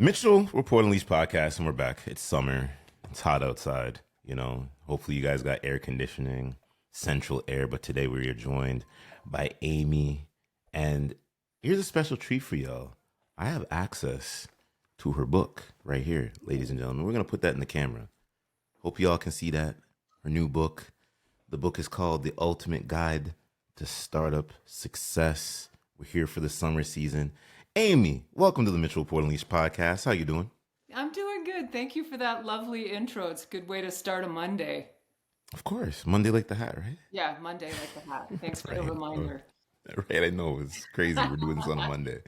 Mitchell Report Unleashed podcast, and we're back. It's summer. It's hot outside. Hopefully you guys got air conditioning, central air. But today we are joined by Amy, and here's a special treat for y'all. I have access to her book right here, ladies and gentlemen. We're gonna put that in the camera. Hope y'all can see that. Her new book. The book is called The Ultimate Guide to Startup Success. We're here for the summer season. Amy, welcome to the Mitchell Report Unleashed podcast. How you doing? I'm doing good. Thank you for that lovely intro. It's a good way to start a Monday. Of course. Monday like the hat, right? Yeah, Monday like the hat. Thanks for Right. the reminder. Right, I know. It's crazy. We're doing this on a Monday.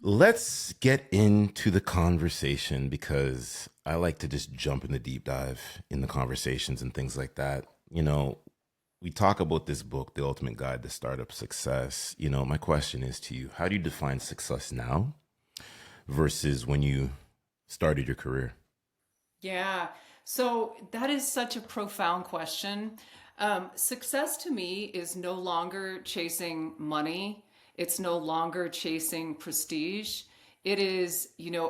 Let's get into the conversation because I like to just jump in the deep dive in the conversations and things like that. We talk about this book, The Ultimate Guide to Startup Success. My question is to you, how do you define success now versus when you started your career? Yeah. So that is such a profound question. Success to me is no longer chasing money. It's no longer chasing prestige. It is,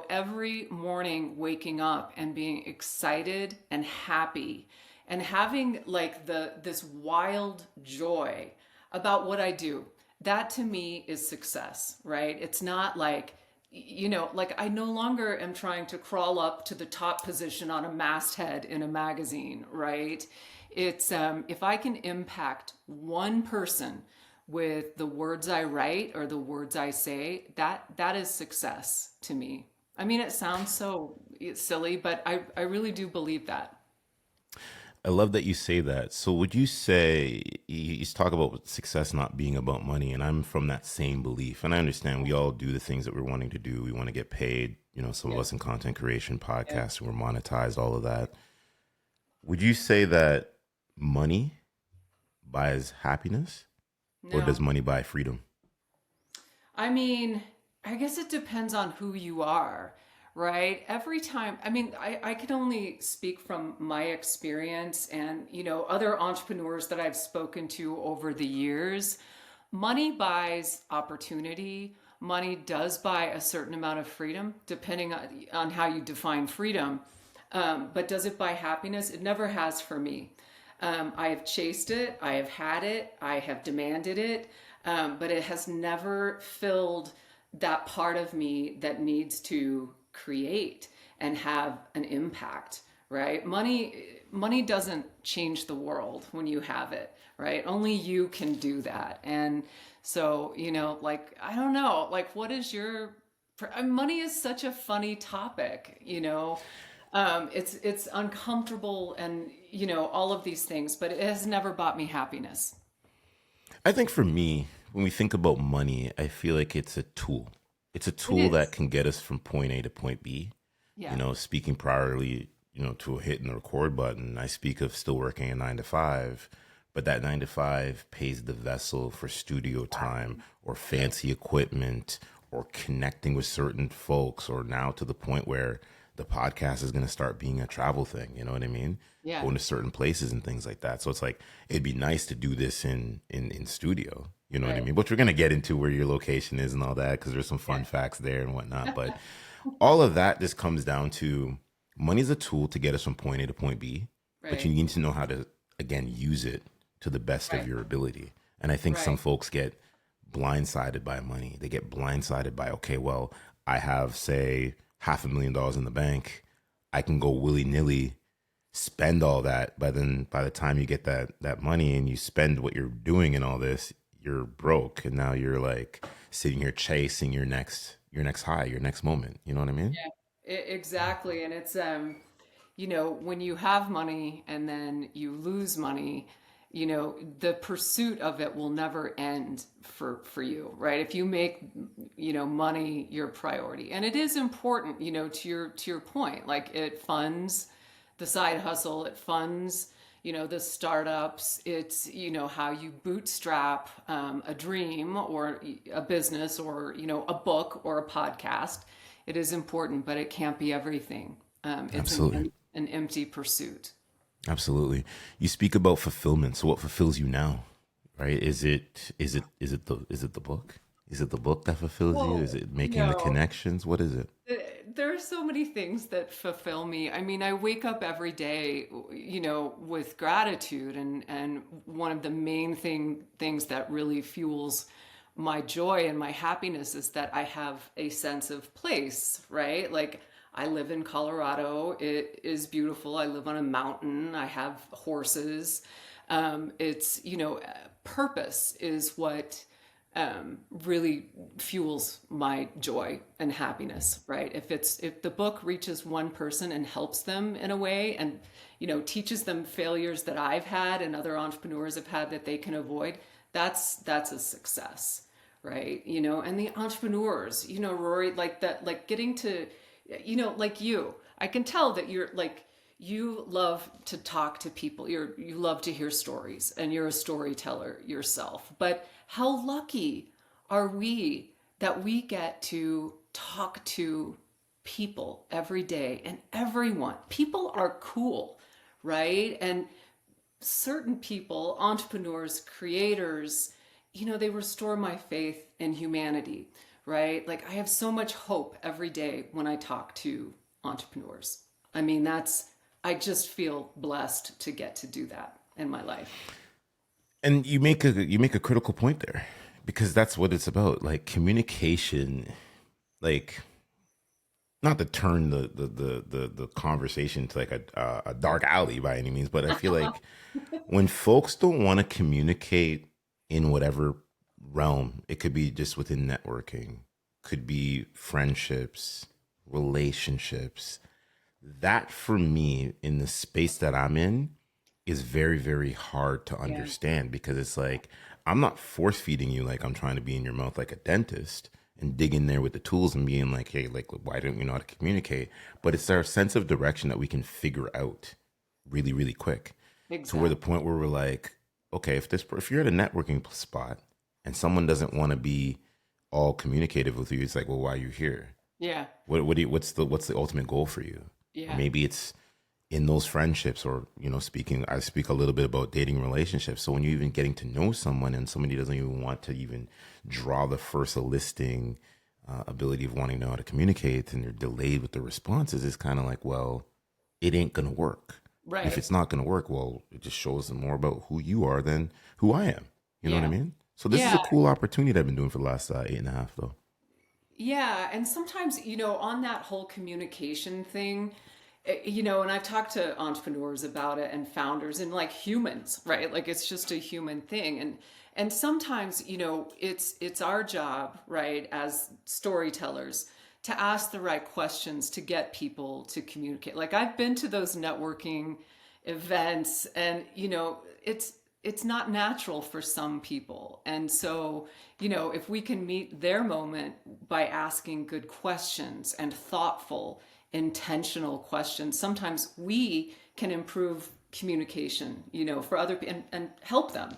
every morning waking up and being excited and happy and having like this wild joy about what I do. That to me is success, right? It's not like, I no longer am trying to crawl up to the top position on a masthead in a magazine, right? It's if I can impact one person with the words I write or the words I say, that is success to me. I mean, it sounds so silly, but I really do believe that. I love that you say that. So would you say, you talk about success not being about money, and I'm from that same belief. And I understand we all do the things that we're wanting to do. We want to get paid, some of Yeah. us in content creation, Yeah. podcasts, we're monetized, all of that. Would you say that money buys happiness or does No. money buy freedom? I mean, I guess it depends on who you are, right? Every time, I can only speak from my experience and, other entrepreneurs that I've spoken to over the years. Money buys opportunity. Money does buy a certain amount of freedom, depending on how you define freedom. But does it buy happiness? It never has for me. I have chased it, I have had it, I have demanded it, but it has never filled that part of me that needs to create and have an impact, right? Money doesn't change the world when you have it, right? Only you can do that. And so, I don't know, what is your money is such a funny topic. It's uncomfortable and all of these things, but it has never bought me happiness. I think for me, when we think about money, I feel like it's a tool. It's a It tool that is. can get us from point A to point B. Yeah. Speaking priorly, to hitting the record button, I speak of still working a 9 to 5, but that 9 to 5 pays the vessel for studio time or fancy equipment or connecting with certain folks, or now to the point where the podcast is going to start being a travel thing. You know what I mean? Yeah. Going to certain places and things like that. So it's like, it'd be nice to do this in studio. You know what I Right. mean? But we're going to get into where your location is and all that, because there's some fun Yeah. facts there and whatnot. But all of that just comes down to money's a tool to get us from point A to point B, but you Right. need to know how to, again, use it to the best of Right. your ability. And I think some Right. folks get blindsided by money. They get blindsided by, okay, well, I have, say, $500,000 in the bank. I can go willy nilly spend all that. But then by the time you get that money and you spend what you're doing and all this, you're broke. And now you're like sitting here chasing your next high, your next moment. You know what I mean? Exactly. And it's when you have money and then you lose money, the pursuit of it will never end for you, right? If you make, money your priority. And it is important, to your point, like it funds the side hustle, it funds, the startups, it's, how you bootstrap a dream or a business or, a book or a podcast. It is important, but it can't be everything. It's Absolutely. an empty pursuit. Absolutely. You speak about fulfillment. So what fulfills you now, right? Is it the book? Is it the book that fulfills you? Well, Is it making the no, connections? What is it? there are so many things that fulfill me. I mean, I wake up every day, with gratitude, and one of the main things that really fuels my joy and my happiness is that I have a sense of place, right? Like, I live in Colorado. It is beautiful. I live on a mountain. I have horses. It's, purpose is what really fuels my joy and happiness, right? If the book reaches one person and helps them in a way, and teaches them failures that I've had and other entrepreneurs have had that they can avoid, that's a success, right? And the entrepreneurs, Rory, like that, like getting to, like you, I can tell that you're like, you love to talk to people. You love to hear stories, and you're a storyteller yourself. But how lucky are we that we get to talk to people every day, and everyone. People are cool, right? And certain people, entrepreneurs, creators, they restore my faith in humanity, right? Like, I have so much hope every day when I talk to entrepreneurs. I mean, I just feel blessed to get to do that in my life. And you make a critical point there, because that's what it's about. Like, communication, like, not to turn the conversation to like a dark alley by any means, but I feel like when folks don't want to communicate in whatever realm, it could be just within networking, could be friendships, relationships, that for me in the space that I'm in is very, very hard to understand, because it's like, I'm not force feeding you like I'm trying to be in your mouth like a dentist and dig in there with the tools and being like, hey, like, why don't you know how to communicate? But it's our sense of direction that we can figure out really, really quick. Exactly. To where the point where we're like, okay, if you're at a networking spot and someone doesn't want to be all communicative with you, it's like, well, why are you here? Yeah. What's the ultimate goal for you? Yeah. Or maybe it's in those friendships, or I speak a little bit about dating relationships. So when you're even getting to know someone and somebody doesn't even want to even draw the first listing ability of wanting to know how to communicate, and they're delayed with the responses, it's kind of like, well, it ain't gonna work. Right. If it's not gonna work, well, it just shows them more about who you are than who I am. You know what I mean? So this is a cool opportunity that I've been doing for the last 8.5 though. Yeah, and sometimes, on that whole communication thing, and I've talked to entrepreneurs about it, and founders, and like humans, right? Like, it's just a human thing. And sometimes, it's our job, right, as storytellers, to ask the right questions to get people to communicate. Like, I've been to those networking events, and it's not natural for some people. And so, if we can meet their moment by asking good questions and thoughtful, intentional questions, sometimes we can improve communication, for other people, and help them,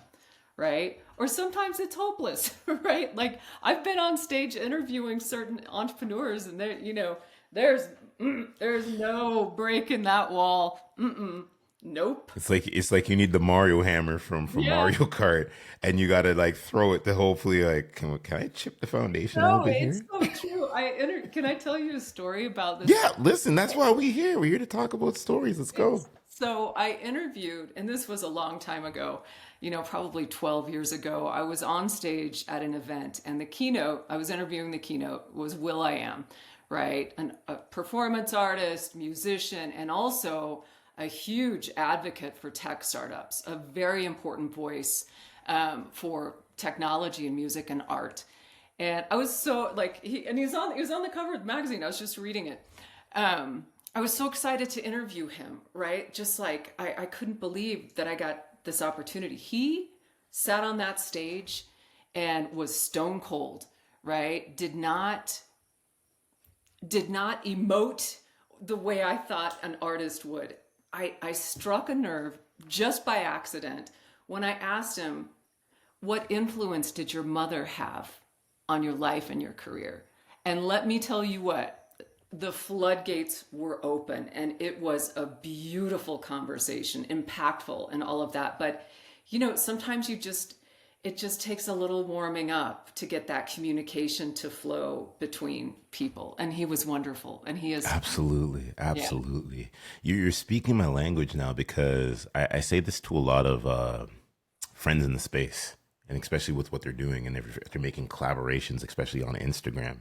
right? Or sometimes it's hopeless, right? Like, I've been on stage interviewing certain entrepreneurs, and there's no break in that wall. Nope. It's like you need the Mario hammer from Mario Kart, and you gotta like throw it to hopefully like, can I chip the foundation a little bit here? It's so true. Can I tell you a story about this? Yeah, listen, that's why we're here to talk about stories. Let's go. So I interviewed, and this was a long time ago, probably 12 years ago. I was on stage at an event, and I was interviewing the keynote was will.i.am, right? A performance artist, musician, and also a huge advocate for tech startups, a very important voice for technology and music and art. And I was so like, he was on the cover of the magazine. I was just reading it. I was so excited to interview him, right? Just like, I couldn't believe that I got this opportunity. He sat on that stage and was stone cold, right? Did not emote the way I thought an artist would. I struck a nerve just by accident when I asked him, what influence did your mother have on your life and your career? And let me tell you what, the floodgates were open, and it was a beautiful conversation, impactful and all of that. But, sometimes it just takes a little warming up to get that communication to flow between people. And he was wonderful. And he is, Absolutely, yeah. absolutely. You're speaking my language now because I say this to a lot of friends in the space, and especially with what they're doing, and if they're making collaborations, especially on Instagram.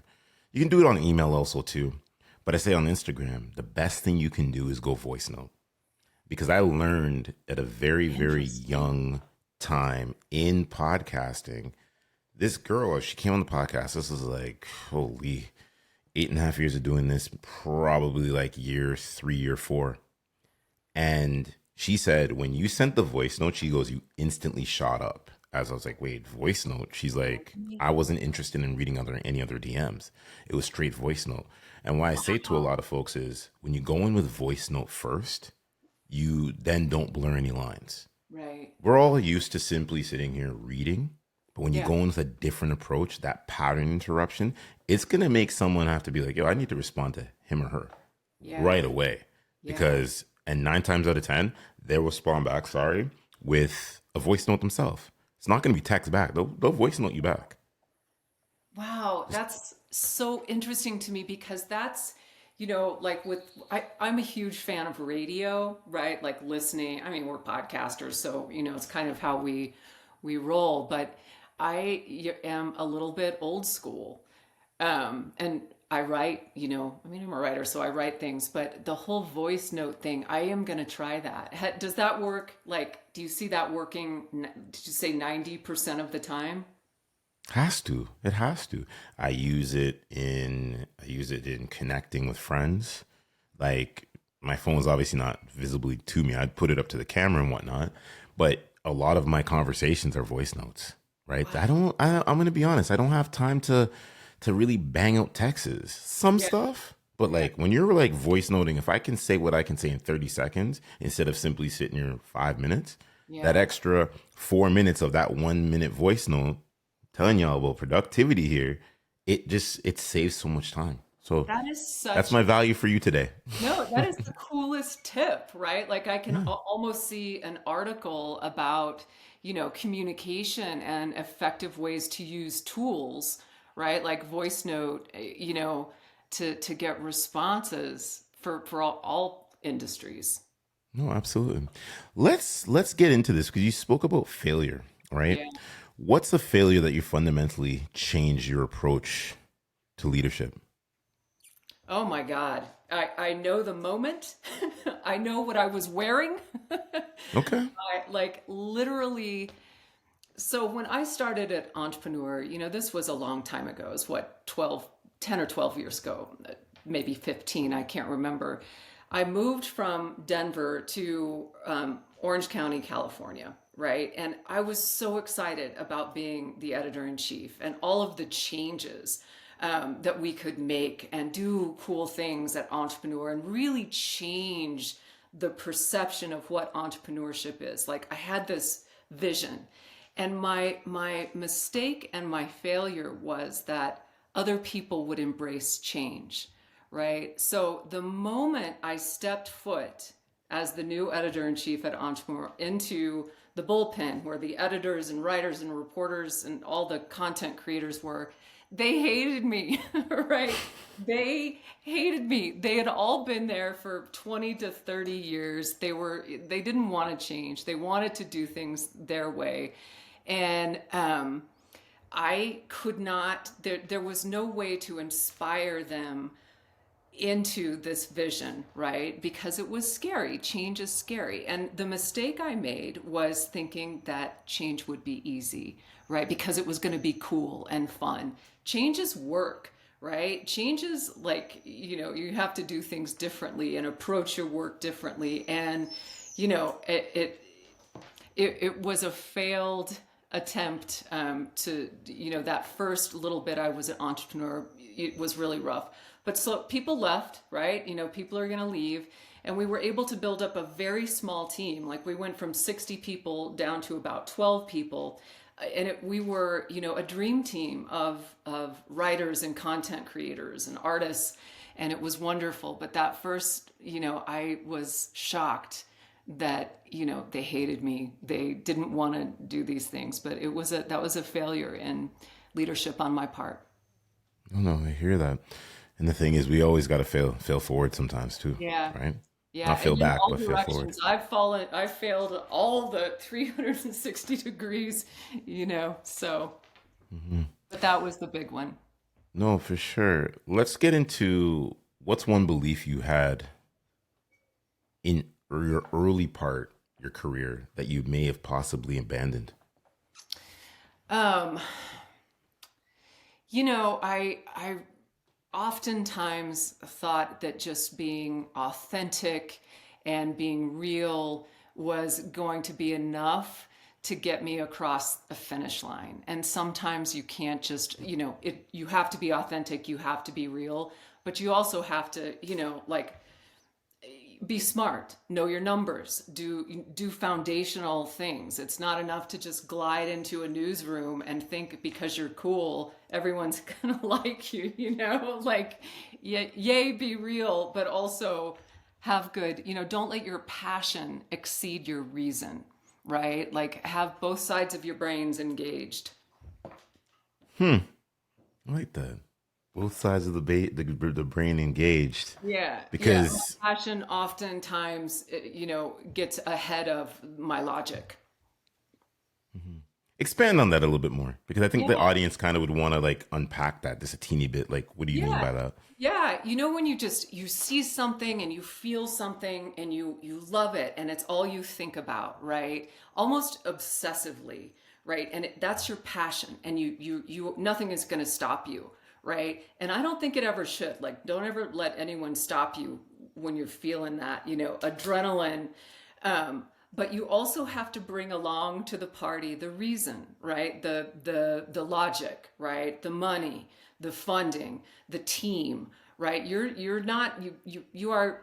You can do it on email also too, but I say on Instagram, the best thing you can do is go voice note, because I learned at a very, very Interesting. young time in podcasting. This girl, she came on the podcast. This is like, holy, 8.5 years of doing this, probably like year 3 or 4. And she said, when you sent the voice note, she goes, you instantly shot up. As I was like, wait, voice note? She's like, I wasn't interested in reading any other DMs. It was straight voice note. And what I say to a Wow. lot of folks is when you go in with voice note first, you then don't blur any lines. Right. We're all used to simply sitting here reading, but when you Yeah. go in with a different approach, that pattern interruption, it's going to make someone have to be like, yo, I need to respond to him or her Yeah. right away. Yeah. Because, and 9 times out of 10, they'll respond back, sorry, with a voice note themselves. It's not going to be text back. They'll voice note you back. Wow, that's so interesting to me because that's, like I'm a huge fan of radio, right? Like listening. I mean, we're podcasters, so it's kind of how we roll. But am a little bit old school, and I write. I mean, I'm a writer, so I write things. But the whole voice note thing, I am gonna try that. Does that work? Like, do you see that working? Did you say 90% of the time? Has to. It has to. I use it in connecting with friends. Like my phone is obviously not visibly to me. I'd put it up to the camera and whatnot, but a lot of my conversations are voice notes, right? Wow. I'm going to be honest. I don't have time to really bang out texts. Some Yeah. stuff, but Yeah. like when you're like voice noting, if I can say what I can say in 30 seconds instead of simply sitting here 5 minutes, that Yeah. extra 4 minutes of that 1 minute voice note, telling y'all about productivity here, it saves so much time. So That is that's such, my value for you today. no, that is the coolest tip, right? Like I can Yeah. almost see an article about, communication and effective ways to use tools, right? Like voice note, to get responses for all industries. No, absolutely. Let's get into this because you spoke about failure, right? Yeah. What's the failure that you fundamentally changed your approach to leadership? Oh my God. I know the moment. I know what I was wearing. Okay. I like literally. So when I started at Entrepreneur, this was a long time ago. It was what, 10 or 12 years ago, maybe 15, I can't remember. I moved from Denver to Orange County, California, right? And I was so excited about being the editor in chief and all of the changes that we could make and do cool things at Entrepreneur and really change the perception of what entrepreneurship is. Like I had this vision, and my mistake and my failure was that other people would embrace change, right? So the moment I stepped foot as the new editor in chief at Entrepreneur into the bullpen where the editors and writers and reporters and all the content creators were, they hated me, right? They hated me. They had all been there for 20 to 30 years. They didn't want to change. They wanted to do things their way. And I could not, there was no way to inspire them into this vision, right? Because it was scary. Change is scary. And the mistake I made was thinking that change would be easy, right? Because it was going to be cool and fun. Change is work, right? Change is like, you have to do things differently and approach your work differently. And, it was a failed attempt to, that first little bit I was an entrepreneur, it was really rough. But so people left, right? People are going to leave. And we were able to build up a very small team. Like we went from 60 people down to about 12 people. And we were, a dream team of writers and content creators and artists. And it was wonderful. But that first, I was shocked that, they hated me. They didn't want to do these things, but that was a failure in leadership on my part. Oh, no, I hear that. And the thing is, we always got to fail forward sometimes too, Yeah. right? Yeah. Not fail And in back, all but fail forward. directions, I failed all the 360 degrees, so, but that was the big one. No, for sure. Let's get into what's one belief you had in your early part, your career, that you may have possibly abandoned. Um, I oftentimes thought that just being authentic and being real was going to be enough to get me across the finish line. And sometimes you can't just, you have to be authentic, you have to be real, but you also have to, be smart, know your numbers, do foundational things. It's not enough to just glide into a newsroom and think because you're cool, everyone's gonna like you, yay, be real, but also have good, don't let your passion exceed your reason, right? Like have both sides of your brains engaged. I like that. Both sides of the brain engaged. Yeah, Because passion oftentimes, gets ahead of my logic. expand on that a little bit more, because I think the Yeah. audience kind of would want to like unpack that just a teeny bit. Like, what do you mean by that? Yeah, when you see something and you feel something and you love it and it's all you think about, right? Almost obsessively, right? And that's your passion, and you nothing is going to stop you, right? And I don't think it ever should. Like, don't ever let anyone stop you when you're feeling that, adrenaline. But you also have to bring along to the party the reason, right? The logic, right? The money, the funding, the team, right? You're not you are,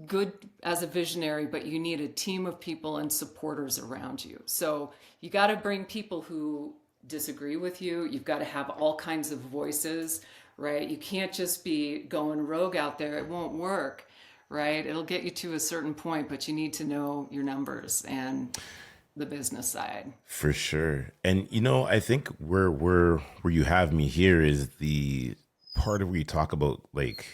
good as a visionary, but you need a team of people and supporters around you. So you got to bring people who disagree with you. You've got to have all kinds of voices, right? You can't just be going rogue out there. It won't work. Right? It'll get you to a certain point, but you need to know your numbers and the business side. For sure. And I think where you have me here is the part of where you talk about like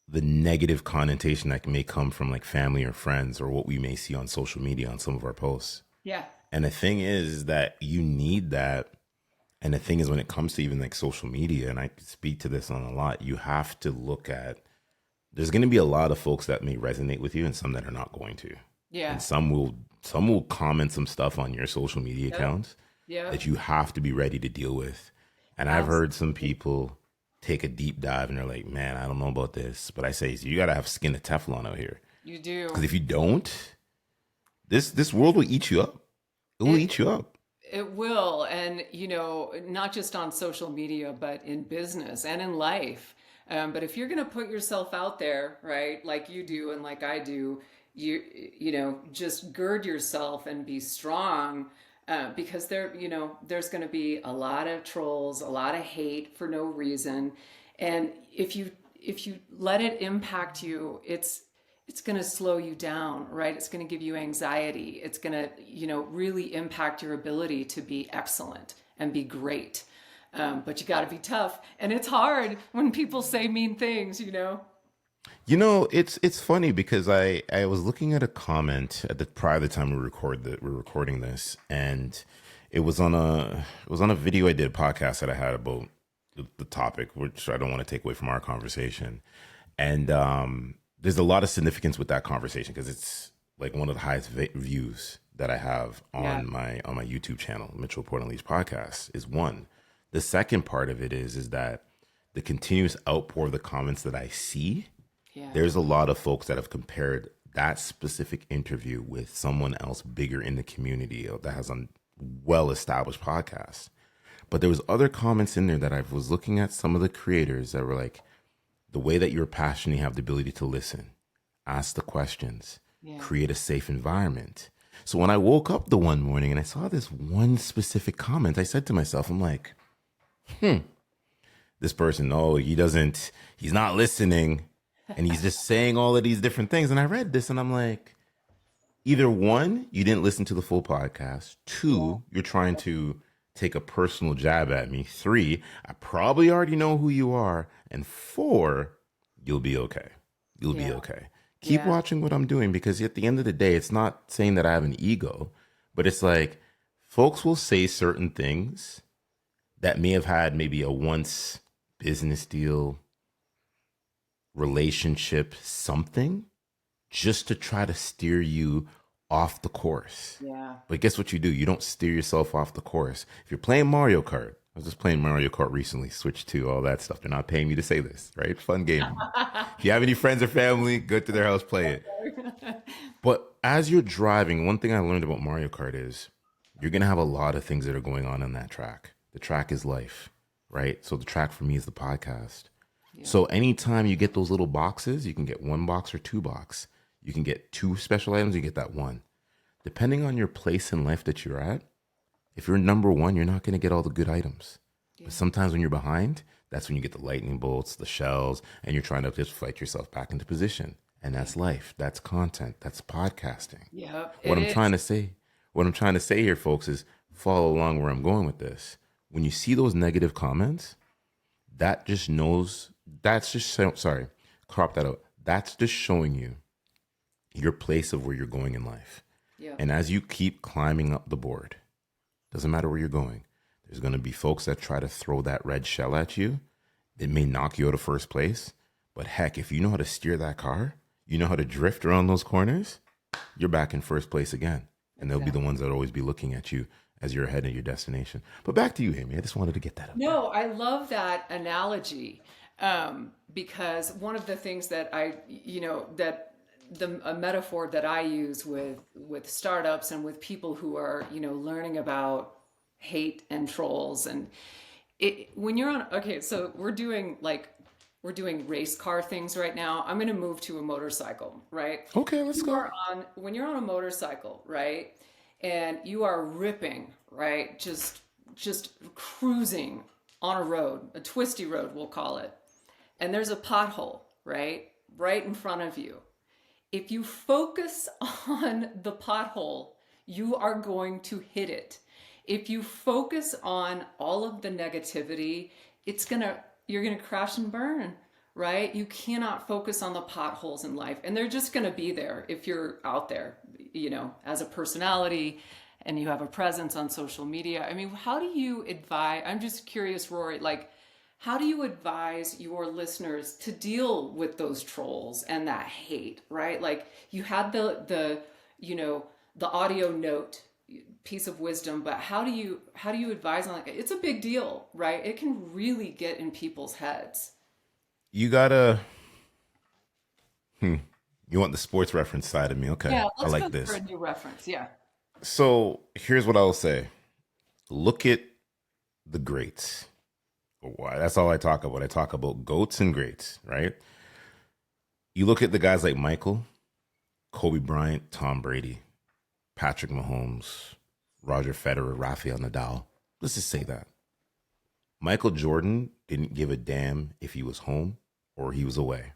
the negative connotation that may come from like family or friends or what we may see on social media on some of our posts. Yeah. And the thing is that you need that. And the thing is, when it comes to even like social media, and I speak to this on a lot, you have to look at, there's going to be a lot of folks that may resonate with you and some that are not going to. Yeah. And some will comment some stuff on your social media accounts that you have to be ready to deal with. And I've heard some people take a deep dive and they're like, man, I don't know about this. But I say, you got to have skin of Teflon out here. You do. Because if you don't, this world will eat you up. It will eat you up. It will. And, not just on social media, but in business and in life. But if you're going to put yourself out there, right, like you do and like I do, just gird yourself and be strong, because there's going to be a lot of trolls, a lot of hate for no reason. And if you let it impact you, it's going to slow you down, right? It's going to give you anxiety. It's going to, really impact your ability to be excellent and be great. But you got to be tough, and it's hard when people say mean things. It's funny because I was looking at a comment at the prior to the time we're recording this, and it was on a video I did, a podcast that I had about the topic, which I don't want to take away from our conversation, and there's a lot of significance with that conversation because it's like one of the highest views that I have on my YouTube channel, Mitchell Port and Lee's podcast, is one. The second part of it is that the continuous outpour of the comments that I see, there's a lot of folks that have compared that specific interview with someone else bigger in the community that has a well-established podcast. But there was other comments in there that I was looking at, some of the creators that were like, the way that you're passionate, you have the ability to listen, ask the questions, create a safe environment. So when I woke up the one morning and I saw this one specific comment, I said to myself, I'm like, this person, he's not listening. And he's just saying all of these different things. And I read this and I'm like, either one, you didn't listen to the full podcast. Two, you're trying to take a personal jab at me. Three, I probably already know who you are. And four, you'll be okay. You'll be Yeah. okay. Keep Yeah. watching what I'm doing, because at the end of the day, it's not saying that I have an ego, but it's like folks will say certain things that may have had maybe a once business deal, relationship, something, just to try to steer you off the course. Yeah. But guess what you do? You don't steer yourself off the course. If you're playing Mario Kart, I was just playing Mario Kart recently, Switch 2, all that stuff. They're not paying me to say this, right? Fun game. If you have any friends or family, go to their house, play it. But as you're driving, one thing I learned about Mario Kart is you're going to have a lot of things that are going on that track. The track is life, right? So the track for me is the podcast. Yeah. So anytime you get those little boxes, you can get one box or two box. You can get two special items, you get that one. Depending on your place in life that you're at, if you're number one, you're not going to get all the good items. Yeah. But sometimes when you're behind, that's when you get the lightning bolts, the shells, and you're trying to just fight yourself back into position. And that's life. That's content. That's podcasting. Yep. What It I'm is. trying to say, what I'm trying to say here, folks, is follow along where I'm going with this. When you see those negative comments, that just knows, that's just, sorry, crop that out. That's just showing you your place of where you're going in life. Yeah. And as you keep climbing up the board, doesn't matter where you're going, there's going to be folks that try to throw that red shell at you. It may knock you out of first place, but heck, if you know how to steer that car, you know how to drift around those corners, you're back in first place again. And they'll be the ones that always be looking at you as you're heading your destination. But back to you, Amy. I just wanted to get that up. No, I love that analogy, because one of the things that a metaphor that I use with startups and with people who are, learning about hate and trolls, and when you're on, okay, so we're doing race car things right now. I'm going to move to a motorcycle, right? Okay, let's go. When you're on a motorcycle, right? And you are ripping, right? Just cruising on a road, a twisty road, we'll call it. And there's a pothole, right? Right in front of you. If you focus on the pothole, you are going to hit it. If you focus on all of the negativity, you're going to crash and burn, right? You cannot focus on the potholes in life, and they're just going to be there if you're out there, as a personality and you have a presence on social media. I mean, how do you advise? I'm just curious, Rory, how do you advise your listeners to deal with those trolls and that hate, right? Like, you had the audio note piece of wisdom, but how do you advise on it's a big deal, right? It can really get in people's heads. You gotta, you want the sports reference side of me. Okay. Yeah, I let's like go this. for a new reference. Yeah. So here's what I'll say. Look at the greats. Why? That's all I talk about. I talk about goats and greats, right? You look at the guys like Michael, Kobe Bryant, Tom Brady, Patrick Mahomes, Roger Federer, Rafael Nadal. Let's just say that. Michael Jordan didn't give a damn if he was home or he was away.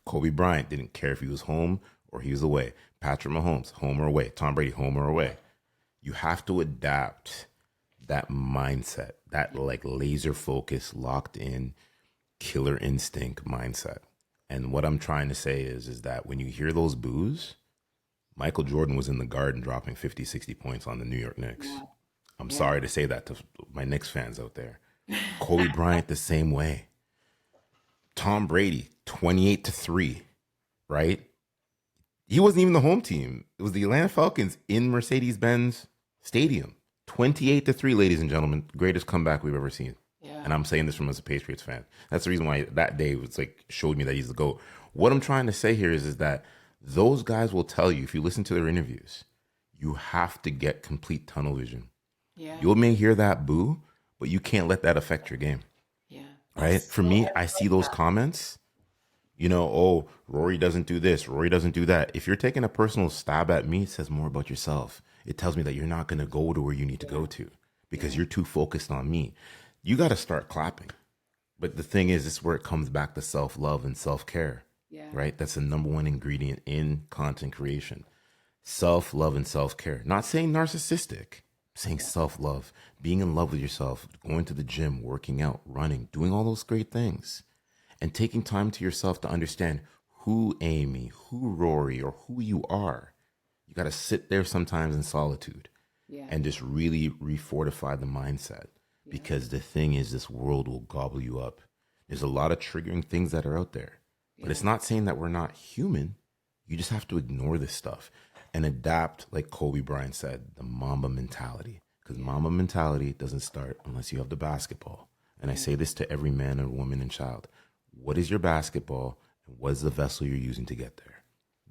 Kobe Bryant didn't care if he was home or he was away. Patrick Mahomes, home or away. Tom Brady, home or away. You have to adapt that mindset, that laser focus, locked in, killer instinct mindset. And what I'm trying to say is that when you hear those boos, Michael Jordan was in the Garden dropping 50, 60 points on the New York Knicks. Yeah. I'm sorry to say that to my Knicks fans out there. Kobe Bryant the same way. Tom Brady, 28-3, right? He wasn't even the home team. It was the Atlanta Falcons in Mercedes-Benz Stadium. 28-3, ladies and gentlemen, greatest comeback we've ever seen. Yeah. And I'm saying this from as a Patriots fan. That's the reason why that day was showed me that he's the GOAT. What I'm trying to say here is that those guys will tell you, if you listen to their interviews, you have to get complete tunnel vision. Yeah. You may hear that boo, but you can't let that affect your game. Yeah. Right? For me, I see those comments, oh, Rory doesn't do this, Rory doesn't do that. If you're taking a personal stab at me, it says more about yourself. It tells me that you're not going to go to where you need to go to because you're too focused on me. You got to start clapping. But the thing is, this is where it comes back to self-love and self-care, right? That's the number one ingredient in content creation. Self-love and self-care. Not saying narcissistic, saying self-love, being in love with yourself, going to the gym, working out, running, doing all those great things, and taking time to yourself to understand who Amy, who Rory, or who you are. You got to sit there sometimes in solitude Yeah. and just really refortify the mindset. Yeah. Because the thing is, this world will gobble you up. There's a lot of triggering things that are out there, but it's not saying that we're not human. You just have to ignore this stuff and adapt, like Kobe Bryant said, the Mamba mentality. Because Mamba mentality doesn't start unless you have the basketball. And I say this to every man and woman and child. What is your basketball and what is the vessel you're using to get there?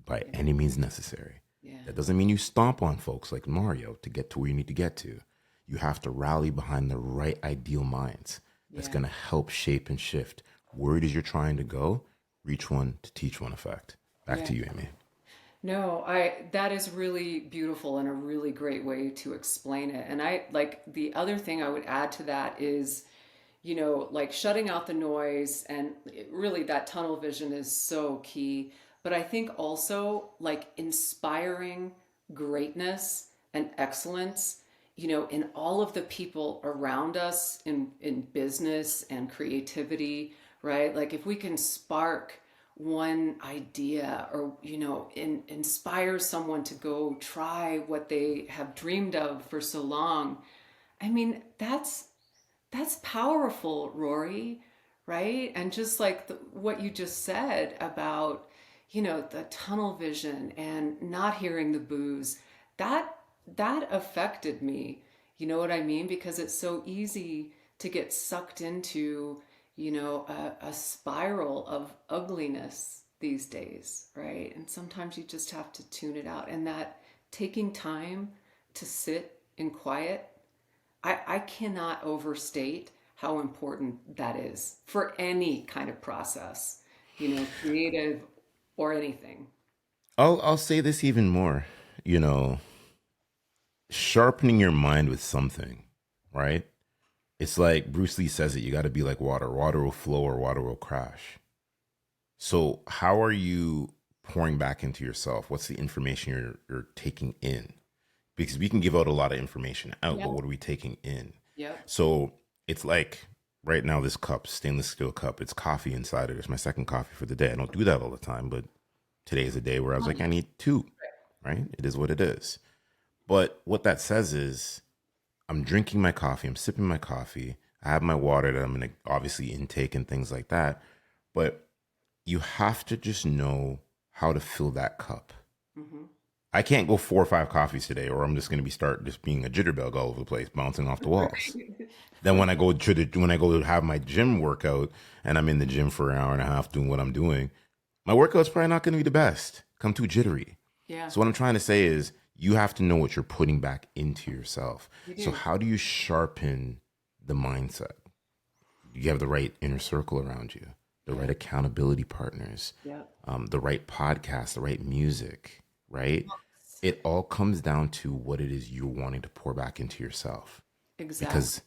By any means necessary. Yeah. That doesn't mean you stomp on folks like Mario to get to where you need to get to. You have to rally behind the right ideal minds that's going to help shape and shift where it is you're trying to go. Reach one to teach one effect. Back to you, Amy. No, that is really beautiful and a really great way to explain it. And I like the other thing I would add to that is, like shutting out the noise, and really that tunnel vision is so key. But I think also like inspiring greatness and excellence, in all of the people around us in business and creativity, right? Like if we can spark one idea or inspire someone to go try what they have dreamed of for so long, I mean that's powerful, Rory, right? And just like what you just said about the tunnel vision and not hearing the boos, that affected me, you know what I mean? Because it's so easy to get sucked into a spiral of ugliness these days, right? And sometimes you just have to tune it out. And that taking time to sit in quiet, I cannot overstate how important that is for any kind of process, creative or anything. I'll say this even more, sharpening your mind with something, right? It's like Bruce Lee says it, you got to be like water. Water will flow or water will crash. So how are you pouring back into yourself? What's the information you're taking in? Because we can give out a lot of information out, but what are we taking in? Yeah. So it's like right now, this cup, stainless steel cup, it's coffee inside it. It's my second coffee for the day. I don't do that all the time, but today is a day where I was like, I need two, right? It is what it is. But what that says is I'm drinking my coffee, I'm sipping my coffee, I have my water that I'm going to obviously intake and things like that. But you have to just know how to fill that cup. Mm-hmm. I can't go 4 or 5 coffees today, or I'm just going to start just being a jitterbug all over the place, bouncing off the walls. Then when I go to have my gym workout and I'm in the gym for an hour and a half doing what I'm doing, my workout's probably not going to be the best. I'm too jittery. Yeah. So what I'm trying to say is you have to know what you're putting back into yourself. So how do you sharpen the mindset? You have the right inner circle around you, the right accountability partners, the right podcast, the right music, right? It all comes down to what it is you're wanting to pour back into yourself. Exactly. Because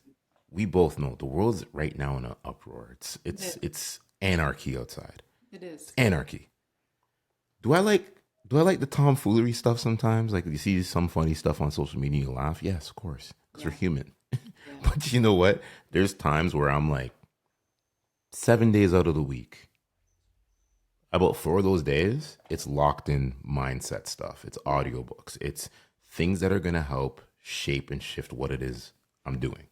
we both know the world's right now in an uproar. It's anarchy outside. It is. It's anarchy. Do I like the tomfoolery stuff sometimes? Like you see some funny stuff on social media, you laugh. Yes, of course, because we're human. But you know what? There's times where I'm like 7 days out of the week, about 4 of those days, it's locked in mindset stuff. It's audiobooks. It's things that are going to help shape and shift what it is I'm doing.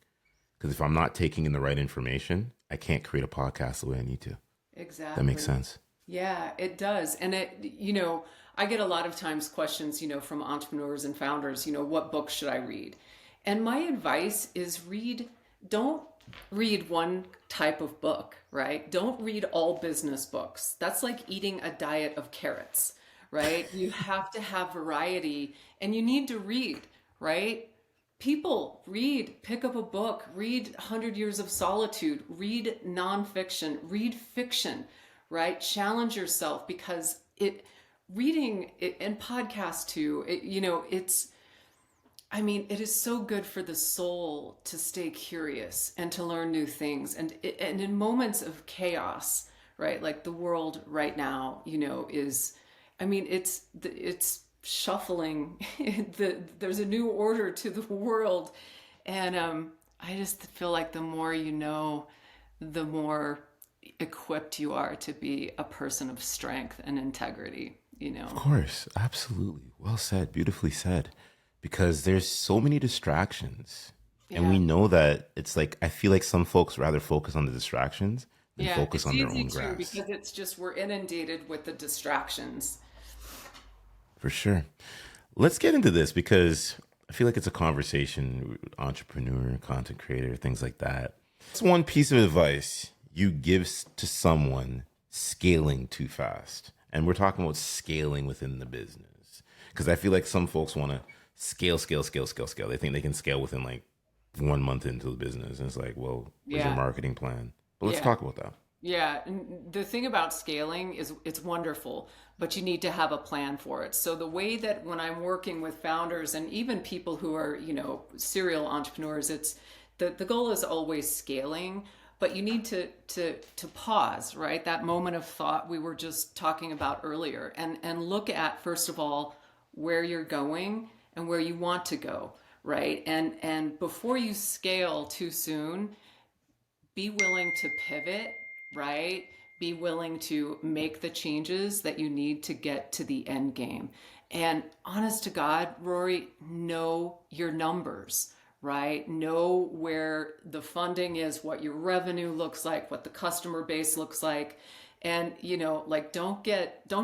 Because if I'm not taking in the right information, I can't create a podcast the way I need to. Exactly. That makes sense. Yeah, it does. And I get a lot of times questions, from entrepreneurs and founders, what books should I read? And my advice is don't read one type of book, right? Don't read all business books. That's like eating a diet of carrots, right? You have to have variety and you need to read, right? People read, pick up a book, read 100 Years of Solitude, read nonfiction, read fiction, right? Challenge yourself because reading it and podcasts too, it is so good for the soul to stay curious and to learn new things. And in moments of chaos, right? Like the world right now, it's shuffling. There's a new order to the world. And I just feel like the more you know, the more equipped you are to be a person of strength and integrity, you Of know? course, absolutely. Well said, beautifully said. Because there's so many distractions. And we Yeah. know that it's like, I feel like some folks rather focus on the distractions than Yeah. focus It's on their easy own to grass. because it's just we're inundated with the distractions. For sure. Let's get into this because I feel like it's a conversation, entrepreneur, content creator, things like that. It's one piece of advice you give to someone scaling too fast. And we're talking about scaling within the business. Because I feel like some folks want to scale. They think they can scale within like 1 month into the business. And it's like, well, where's your Yeah. marketing plan? But let's Yeah. talk about that. Yeah, and the thing about scaling is it's wonderful, but you need to have a plan for it. So the way that when I'm working with founders and even people who are, serial entrepreneurs, it's the goal is always scaling, but you need to pause, right? That moment of thought we were just talking about earlier and look at first of all where you're going and where you want to go, right? And before you scale too soon, be willing to pivot, right? Be willing to make the changes that you need to get to the end game. And honest to God, Rory, know your numbers, right? Know where the funding is, what your revenue looks like, what the customer base looks like. And, like don't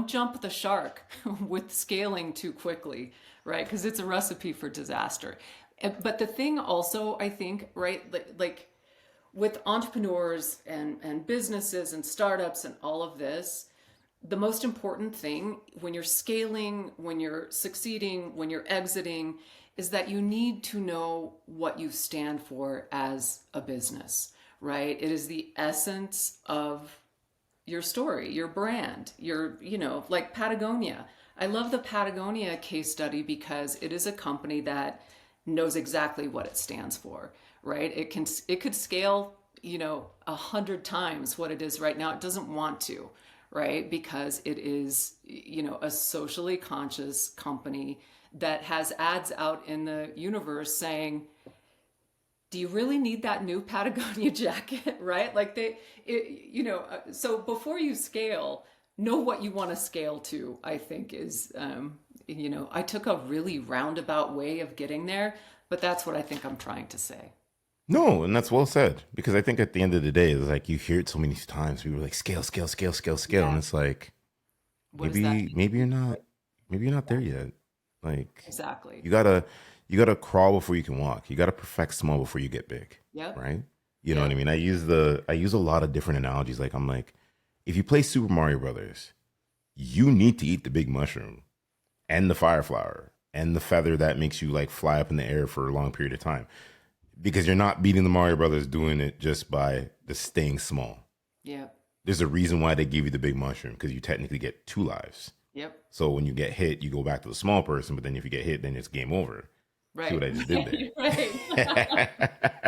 jump the shark with scaling too quickly, right? Because it's a recipe for disaster. But the thing also, I think, right, like with entrepreneurs and businesses and startups and all of this, the most important thing when you're scaling, when you're succeeding, when you're exiting, is that you need to know what you stand for as a business, right? It is the essence of your story, your brand, like Patagonia. I love the Patagonia case study because it is a company that knows exactly what it stands for, right? It could scale, 100 times what it is right now. It doesn't want to, right? Because it is, a socially conscious company that has ads out in the universe saying, do you really need that new Patagonia jacket, right? Like so before you scale, know what you want to scale to, I think is, I took a really roundabout way of getting there, but that's what I think I'm trying to say. No, and that's well said. Because I think at the end of the day, it's like you hear it so many times. People are like scale. And Yeah. it's like, What does that maybe mean? maybe you're not there yet. Like Exactly. you gotta crawl before you can walk. You gotta perfect small before you get big. Yep. Right? You know what I Yep. mean? I use a lot of different analogies. Like I'm like, if you play Super Mario Brothers, you need to eat the big mushroom and the fire flower and the feather that makes you like fly up in the air for a long period of time. Because you're not beating the Mario Brothers doing it just by just staying small. Yep. There's a reason why they give you the big mushroom because you technically get 2 lives. Yep. So when you get hit, you go back to the small person, but then if you get hit, then it's game over. See Right. what I just did Right. there?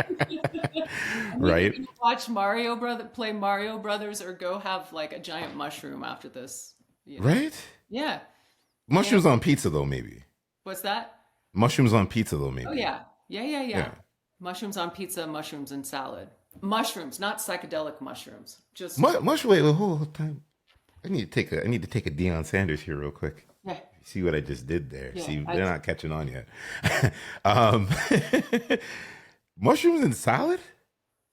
I'm either Right? gonna watch play Mario Brothers or go have like a giant mushroom after this, you know. Right? Yeah. And Mushrooms on pizza though, maybe. what's that? Mushrooms on pizza though, Oh maybe. yeah. Yeah, yeah, yeah. Yeah. Mushrooms on pizza, mushrooms and salad. Mushrooms, not psychedelic mushrooms. Just Mushroom. Wait, hold time. I need to take a Deion Sanders here real quick. yeah, See what I just did there. yeah. See, they're not catching on yet. um, mushrooms and salad.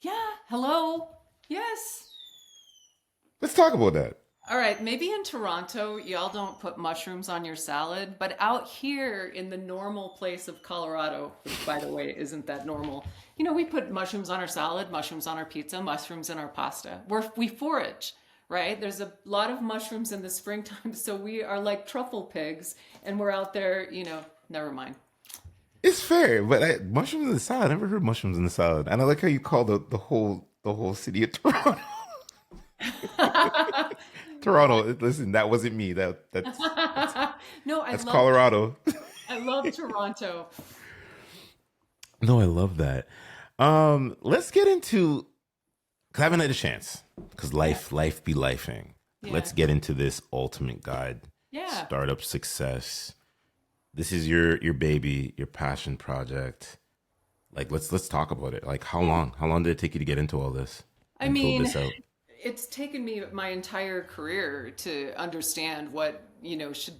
Yeah, hello. Yes. Let's talk about that. All right, maybe in Toronto, y'all don't put mushrooms on your salad, but out here in the normal place of Colorado, which by the way isn't that normal, we put mushrooms on our salad, mushrooms on our pizza, mushrooms in our pasta. We forage, right? There's a lot of mushrooms in the springtime, so we are like truffle pigs, and we're out there, never mind. It's fair, but mushrooms in the salad. I never heard mushrooms in the salad, and I like how you call the whole city of Toronto. Toronto. Listen, that wasn't me. No, That's Colorado. I love Toronto. No, I love that. Let's get into. Cause I haven't had a chance. Cause Yeah, life be lifing. yeah, Let's get into this ultimate guide. yeah. Startup success. This is your baby, your passion project. Like let's talk about it. Like how long did it take you to get into all this I and build mean, this out? it's taken me my entire career to understand what, should.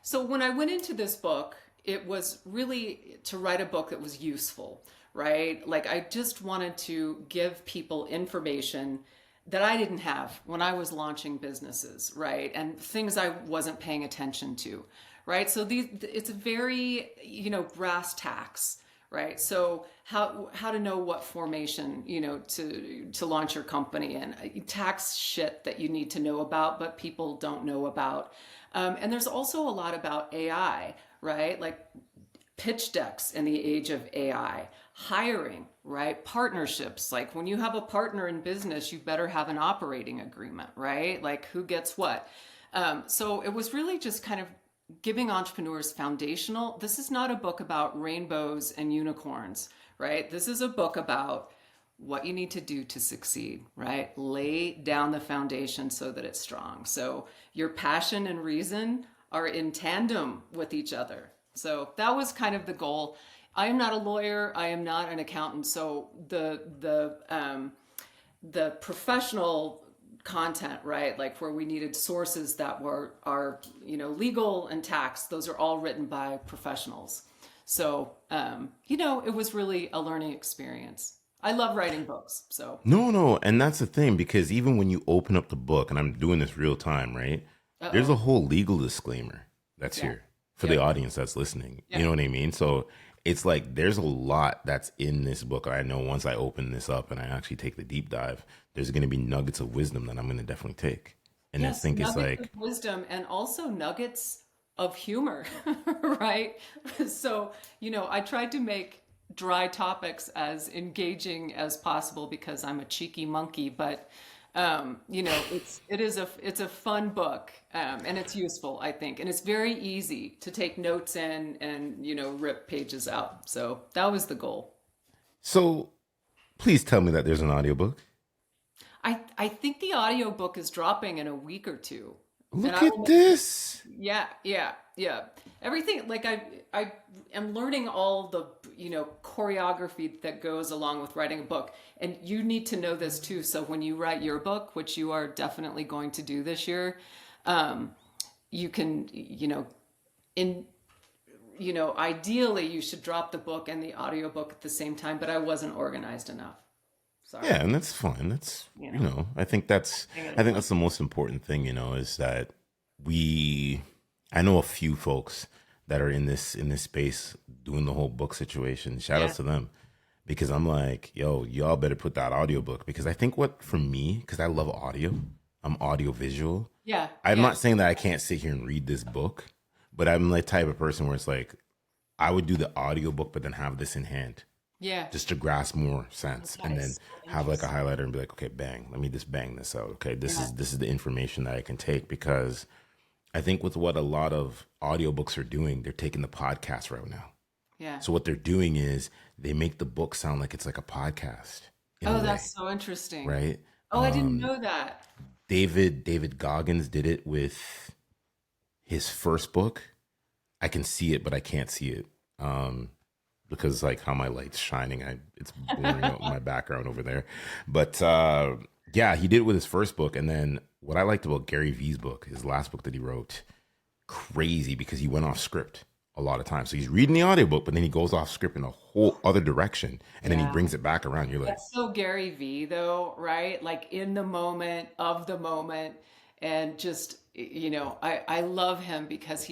So when I went into this book, it was really to write a book that was useful, right? Like I just wanted to give people information that I didn't have when I was launching businesses, right? And things I wasn't paying attention to, right? So it's a very, brass tacks, right? So how to know what formation, to launch your company in, tax shit that you need to know about, but people don't know about. And there's also a lot about AI, right? Like pitch decks in the age of AI, hiring, right? Partnerships. Like when you have a partner in business, you better have an operating agreement, right? Like who gets what. So it was really just kind of giving entrepreneurs foundational. This is not a book about rainbows and unicorns, right? This is a book about what you need to do to succeed, right? Lay down the foundation so that it's strong. So your passion and reason are in tandem with each other. So that was kind of the goal. I am not a lawyer. I am not an accountant. So the professional content, right? Like where we needed sources that are legal and tax. Those are all written by professionals. So it was really a learning experience. I love writing books. So No, and that's the thing because even when you open up the book, and I'm doing this real time, right? There's a uh-oh. whole legal disclaimer that's Yeah. here for the Yep. audience that's listening. You Yeah. know what I mean? So it's like there's a lot that's in this book. I know once I open this up and I actually take the deep dive, there's going to be nuggets of wisdom that I'm going to definitely take. And I Yes, think it's nuggets of like, wisdom and also nuggets of humor, right? So, I tried to make dry topics as engaging as possible because I'm a cheeky monkey, but it's a fun book, and it's useful, I think, and it's very easy to take notes in and rip pages out. So that was the goal. so please tell me that there's an audiobook. I think the audiobook is dropping in a week or two, and Look I will at make sure. this. Yeah, yeah, yeah. Everything like I am learning all the choreography that goes along with writing a book, and you need to know this too. So when you write your book, which you are definitely going to do this year, um, you can in ideally you should drop the book and the audiobook at the same time. But I wasn't organized enough. Sorry, Yeah, and that's fine. That's you know, I think that's the most important thing, is that we I know a few folks that are in this space doing the whole book situation. Shout out yeah, to them because I'm like, yo, y'all better put that audiobook because I think what for me, because I love audio, I'm audio visual. yeah, I'm yeah, not saying that I can't sit here and read this book, but I'm the type of person where it's like I would do the audiobook but then have this in hand yeah. just to grasp more sense That and then is so have like a interesting. highlighter and be like, okay, bang, let me just bang this out. Okay, this Yeah, is the information that I can take because I think with what a lot of audiobooks are doing, they're taking the podcast route now. yeah. So what they're doing is they make the book sound like it's like a podcast in a Oh, way, that's so interesting. right? Oh, I didn't know that. David Goggins did it with his first book. I can see it, but I can't see it. Because like how my light's shining, it's blurring out my background over there. But yeah, he did it with his first book, and then what I liked about Gary Vee's book, his last book that he wrote, crazy because he went off script a lot of times. So he's reading the audiobook, but then he goes off script in a whole other direction, and then he Yeah. brings it back around. You're like, That's so Gary V though, right? Like in the moment of the moment and just I love him because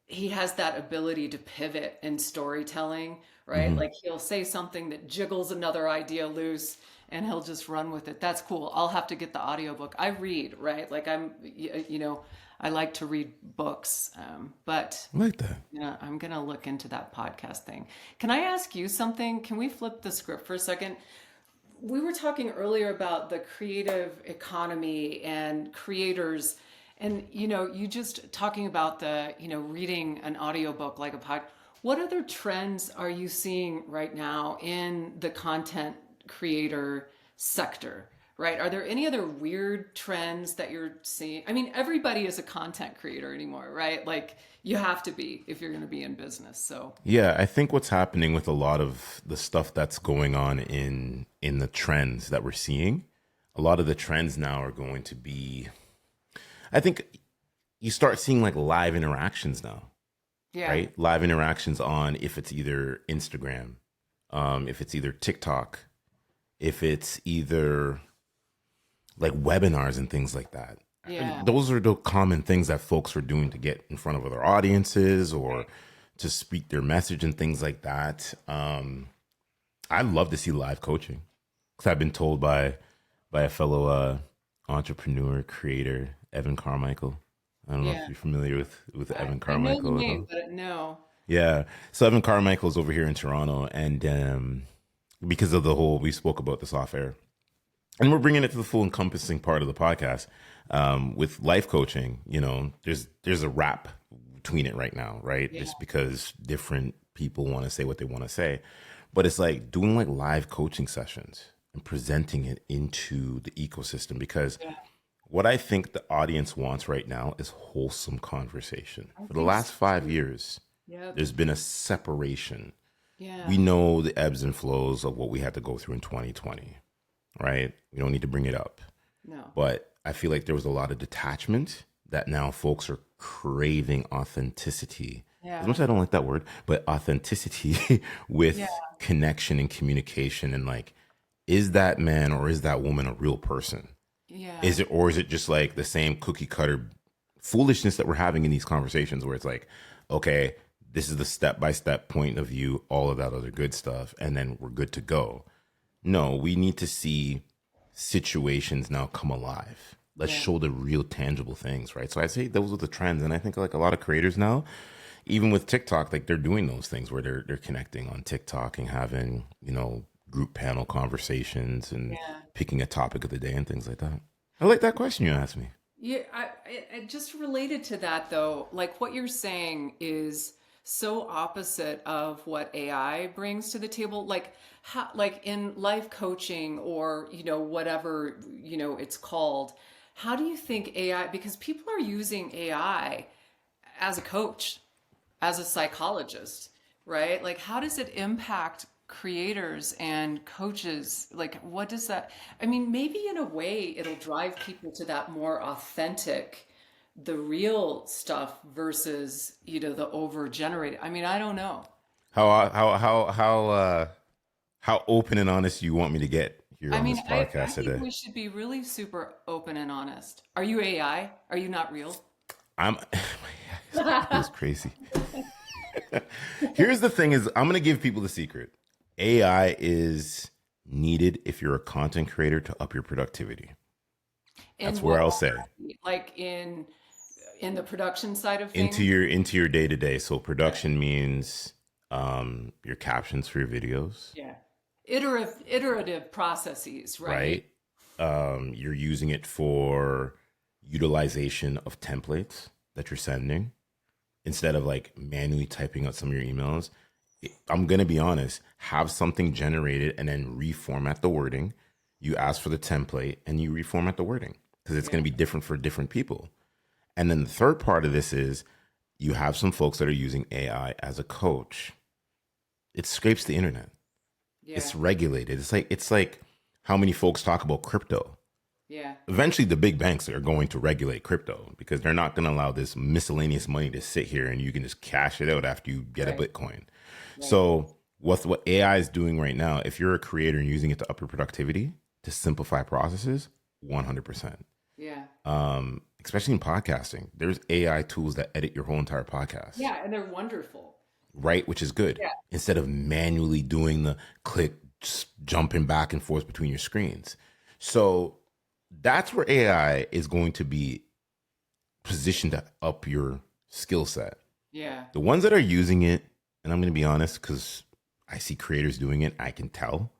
he has that ability to pivot in storytelling, right? mhm. Like he'll say something that jiggles another idea loose and he'll just run with it. That's cool. I'll have to get the audiobook. I read, right? Like I like to read books. But I like that. yeah, I'm gonna look into that podcast thing. Can I ask you something? Can we flip the script for a second? We were talking earlier about the creative economy and creators, and you just talking about the, reading an audiobook like a pod. What other trends are you seeing right now in the content creator sector? right? Are there any other weird trends that you're seeing? I mean, everybody is a content creator anymore, right? Like you have to be if you're going to be in business. So, Yeah, I think what's happening with a lot of the stuff that's going on in the trends that we're seeing, a lot of the trends now are going to be, I think you start seeing like live interactions now, yeah. right? Live interactions on if it's either Instagram, if it's either TikTok, if it's either like webinars and things like that. Yeah. Those are the common things that folks are doing to get in front of other audiences or to speak their message and things like that. I'd love to see live coaching because I've been told by a fellow entrepreneur creator, Evan Carmichael. I don't know if Yeah. you're familiar with Evan I know the Carmichael at name, all. but no. Yeah, so Evan Carmichael's over here in Toronto, and because of the whole, we spoke about this off air, and we're bringing it to the full encompassing part of the podcast with life coaching. You know, there's a wrap between it right now, right? Yeah. Just because different people want to say what they want to say, but it's like doing like live coaching sessions and presenting it into the ecosystem because Yeah. what I think the audience wants right now is wholesome conversation. I For the think so last 5 years, Yep. there's been a separation. Yeah. We know the ebbs and flows of what we had to go through in 2020, right? We don't need to bring it up. No. But I feel like there was a lot of detachment that now folks are craving authenticity. As Yeah. much as I don't like that word, but authenticity Yeah. with connection and communication and like, is that man or is that woman a real person? Yeah. Is it, or is it just like the same cookie cutter foolishness that we're having in these conversations where it's like, okay, this is the step by step point of view, all of that other good stuff, and then we're good to go. No, we need to see situations now come alive. Let's Yeah. show the real tangible things, right? So I'd say those are the trends. And I think like a lot of creators now, even with TikTok, like they're doing those things where they're connecting on TikTok and having, you know, group panel conversations and Yeah. picking a topic of the day and things like that. I like that question you asked me. Yeah, I just related to that though, like what you're saying is so opposite of what AI brings to the table. Like how, like in life coaching or, whatever, it's called. How do you think AI, because people are using AI as a coach, as a psychologist, right? Like, how does it impact creators and coaches? Like, what does that, I mean, maybe in a way it'll drive people to that more authentic, the real stuff versus, the over generated. I mean, I don't know. How open and honest you want me to get here I on mean, this I podcast think today? we should be really super open and honest. Are you AI? Are you not real? I'm it was crazy. Here's the thing is I'm gonna give people the secret. AI is needed if you're a content creator to up your productivity. And That's where what, I'll say. like in the production side of Into things? your day to day. So Okay. production means your captions for your videos, Yeah. Iterative processes, right? right? You're using it for utilization of templates that you're sending instead of like manually typing out some of your emails. I'm gonna be honest, have something generated and then reformat the wording. You ask for the template and you reformat the wording because it's Yeah. gonna be different for different people. And then the third part of this is you have some folks that are using AI as a coach. It scrapes the internet. Yeah. It's regulated. It's like how many folks talk about crypto. Yeah. Eventually the big banks are going to regulate crypto because they're not going to allow this miscellaneous money to sit here and you can just cash it out after you get a Right. Bitcoin. Right. So what AI is doing right now, if you're a creator and using it to up your productivity, to simplify processes, 100%. Yeah. Especially in podcasting, there's AI tools that edit your whole entire podcast, Yeah, and they're wonderful. right? Which is good. Yeah. Instead of manually doing the click, just jumping back and forth between your screens. So that's where AI is going to be positioned to up your skill set. Yeah. The ones that are using it, and I'm going to be honest, because I see creators doing it, I can tell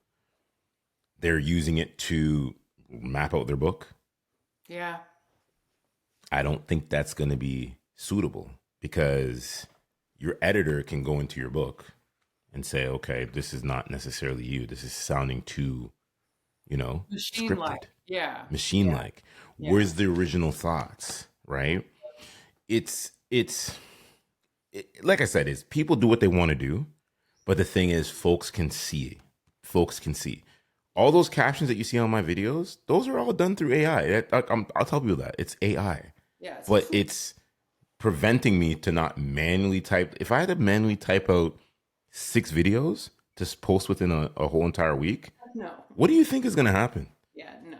they're using it to map out their book. Yeah. I don't think that's going to be suitable because your editor can go into your book and say, okay, this is not necessarily you. This is sounding too, Machine scripted. like. Yeah. machine-like. Yeah. Where's the original thoughts, right? It's like I said, is people do what they want to do, but the thing is, folks can see. Folks can see. All those captions that you see on my videos, those are all done through AI. I'll tell people that it's AI, Yeah. It's a but tool. it's preventing me to not manually type. If I had to manually type out 6 videos to post within a whole entire week, No. what do you think is going to happen? Yeah. No.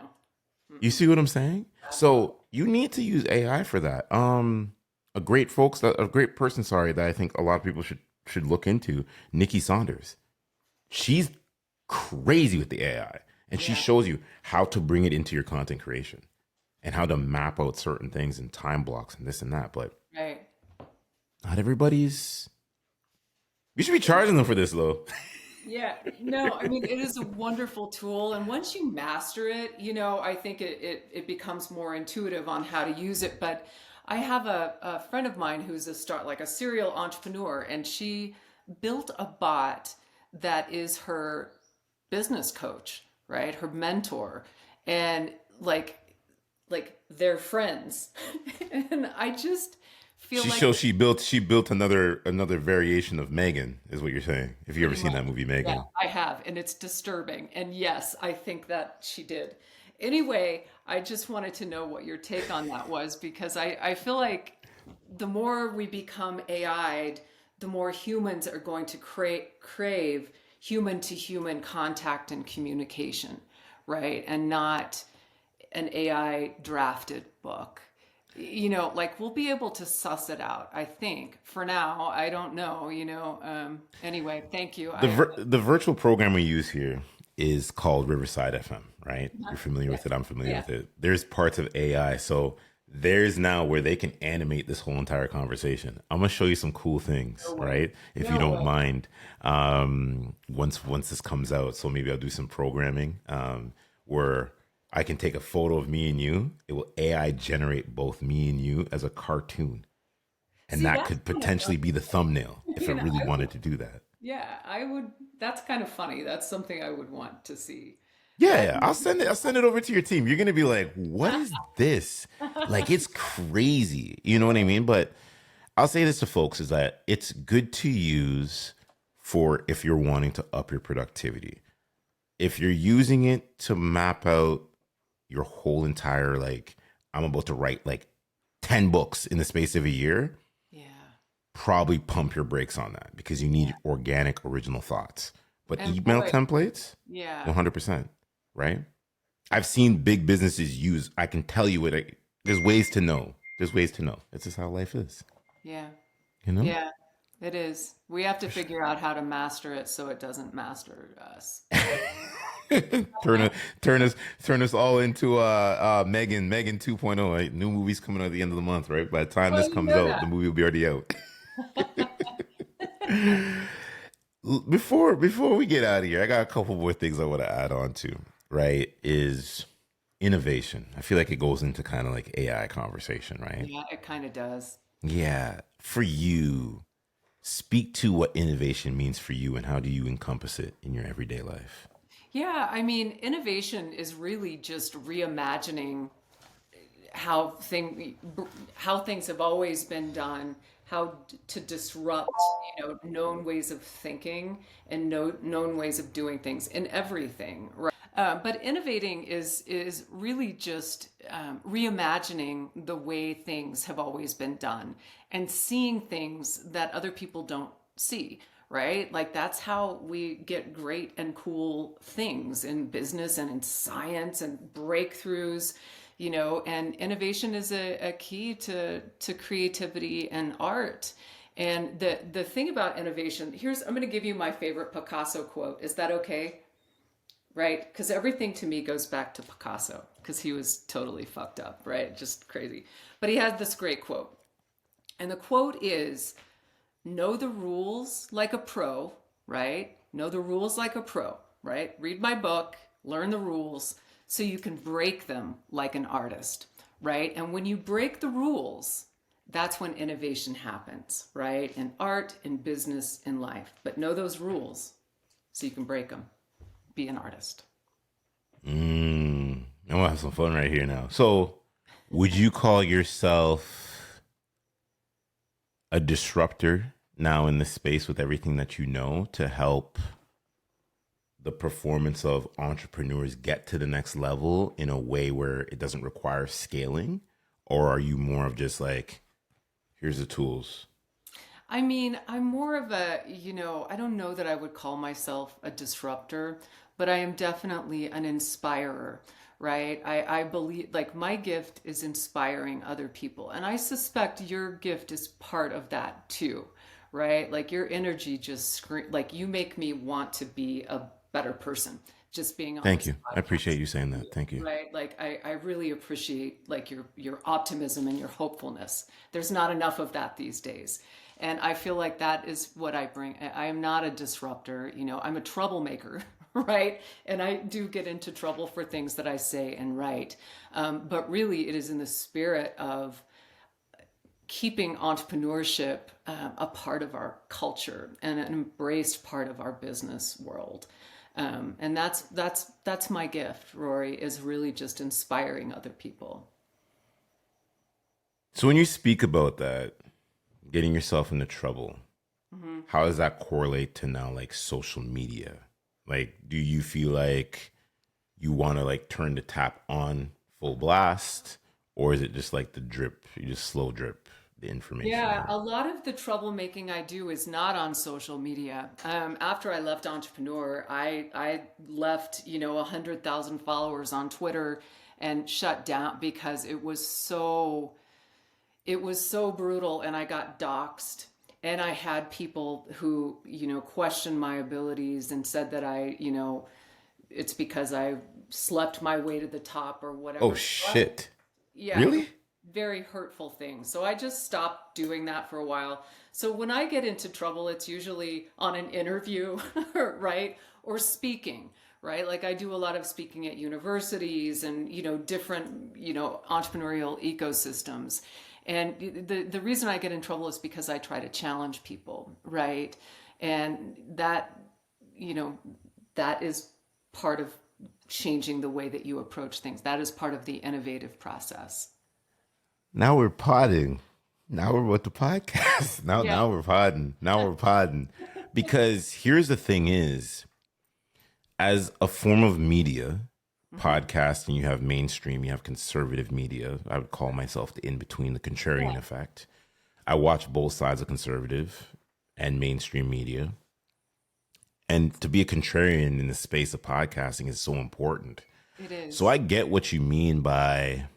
You Mm-mm. see what I'm saying? Absolutely. So you need to use AI for that. A great person, sorry, that I think a lot of people should look into, Nikki Saunders. She's crazy with the AI, and she Yeah. shows you how to bring it into your content creation and how to map out certain things and time blocks and this and that. But Right. not everybody's. You should be charging them for this, though. Yeah, no, I mean, it is a wonderful tool. And once you master it, I think it becomes more intuitive on how to use it. But I have a friend of mine who's like a serial entrepreneur, and she built a bot that is her business coach, right? Her mentor. And like they're friends. And I just feel like She built another variation of Megan, is what you're saying. If you ever pretty seen much. that movie Yeah, Megan. I have, and it's disturbing. And yes, I think that she did. Anyway, I just wanted to know what your take on that was because I feel like the more we become AI'd, the more humans are going to crave human to human contact and communication, right? And not an AI drafted book. Like we'll be able to suss it out, I think. For now, I don't know, anyway, thank you. The virtual program we use here is called Riverside FM, right? You're familiar Yeah, with it. I'm familiar yeah. with it. There's parts of AI. So there's now where they can animate this whole entire conversation. I'm gonna show you some cool things, No way. right? If you No don't way. mind, once this comes out. So maybe I'll do some programming where I can take a photo of me and you. It will AI generate both me and you as a cartoon, and See, that that's could kind of potentially be the thumbnail if it really I would, wanted to do that. yeah, I would, that's kind of funny. That's something I would want to see. Yeah, But yeah. I'll send it over to your team. You're gonna be like, what is this? Like it's crazy. You know what I mean? But I'll say this to folks is that it's good to use for if you're wanting to up your productivity. If you're using it to map out your whole entire like, I'm about to write like 10 books in the space of a year, yeah, probably pump your brakes on that because you need organic original thoughts. But and email boy, templates, yeah, 100%, right? I've seen big businesses use. I can tell you it. There's ways to know. There's ways to know. It's just how life is. yeah, You know. yeah, it is. We have to figure out how to master it so it doesn't master us. turn it, turn us all into Megan 2.0. Right? New movies coming out at the end of the month, right? By the time Well, this you comes know out, the that. movie will be already out. Before we get out of here, I got a couple more things I want to add on to. Right? Is innovation. I feel like it goes into kind of like AI conversation, right? Yeah, it kind of does. Yeah. For you, speak to what innovation means for you and how do you encompass it in your everyday life? Yeah, I mean, innovation is really just reimagining how how things have always been done, to disrupt, known ways of thinking and known ways of doing things in everything, right? But innovating is really just reimagining the way things have always been done and seeing things that other people don't see, right? Like that's how we get great and cool things in business and in science and breakthroughs, and innovation is a key to creativity and art. And the thing about innovation, I'm going to give you my favorite Picasso quote. Is that okay? Right? Because everything to me goes back to Picasso because he was totally fucked up, right? Just crazy. But he had this great quote. And the quote is, know the rules like a pro, right? Know the rules like a pro, right? Read my book, learn the rules so you can break them like an artist, right? And when you break the rules, that's when innovation happens, right? In art, in business, in life. But know those rules so you can break them. Be an artist. I'm gonna have some fun right here now. So, would you call yourself a disruptor now in this space with everything that you know to help the performance of entrepreneurs get to the next level in a way where it doesn't require scaling? Or are you more of just like, here's the tools? I mean, I'm more of a, I don't know that I would call myself a disruptor, but I am definitely an inspirer, right? I believe like my gift is inspiring other people. And I suspect your gift is part of that too, right? Like your energy just like you make me want to be a better person just being on Thank this you. I appreciate podcast. you saying that. Thank you. Right. Like I really appreciate like your optimism and your hopefulness. There's not enough of that these days. And I feel like that is what I bring. I am not a disruptor, I'm a troublemaker, right? And I do get into trouble for things that I say and write. But really, it is in the spirit of keeping entrepreneurship a part of our culture and an embraced part of our business world. And that's my gift, Rory, is really just inspiring other people. So, when you speak about that, getting yourself into trouble, Mm-hmm. how does that correlate to now like social media? Like, do you feel like you want to like turn the tap on full blast, or is it just like the drip? You just slow drip the information Yeah, in. a lot of the troublemaking I do is not on social media. After I left Entrepreneur, I left 100,000 followers on Twitter and shut down because it was so brutal, and I got doxxed. And I had people who, questioned my abilities and said that it's because I slept my way to the top or Oh whatever. shit! Yeah, it was Really? very hurtful thing. So I just stopped doing that for a while. So when I get into trouble, it's usually on an interview, right? Or speaking, right? Like I do a lot of speaking at universities and, different, entrepreneurial ecosystems. And the reason I get in trouble is because I try to challenge people, right? And you know, that is part of changing the way that you approach things. That is part of the innovative process. Now we're podding. Now we're with the podcast. Now, Yeah. now we're podding. Now we're podding. Because here's the thing: is as a form of media, Hmm. podcasting, you have mainstream, you have conservative media. I would call myself the in between, the contrarian Yeah. effect. I watch both sides of conservative and mainstream media. And to be a contrarian in the space of podcasting is so important. It So is. I get what you mean by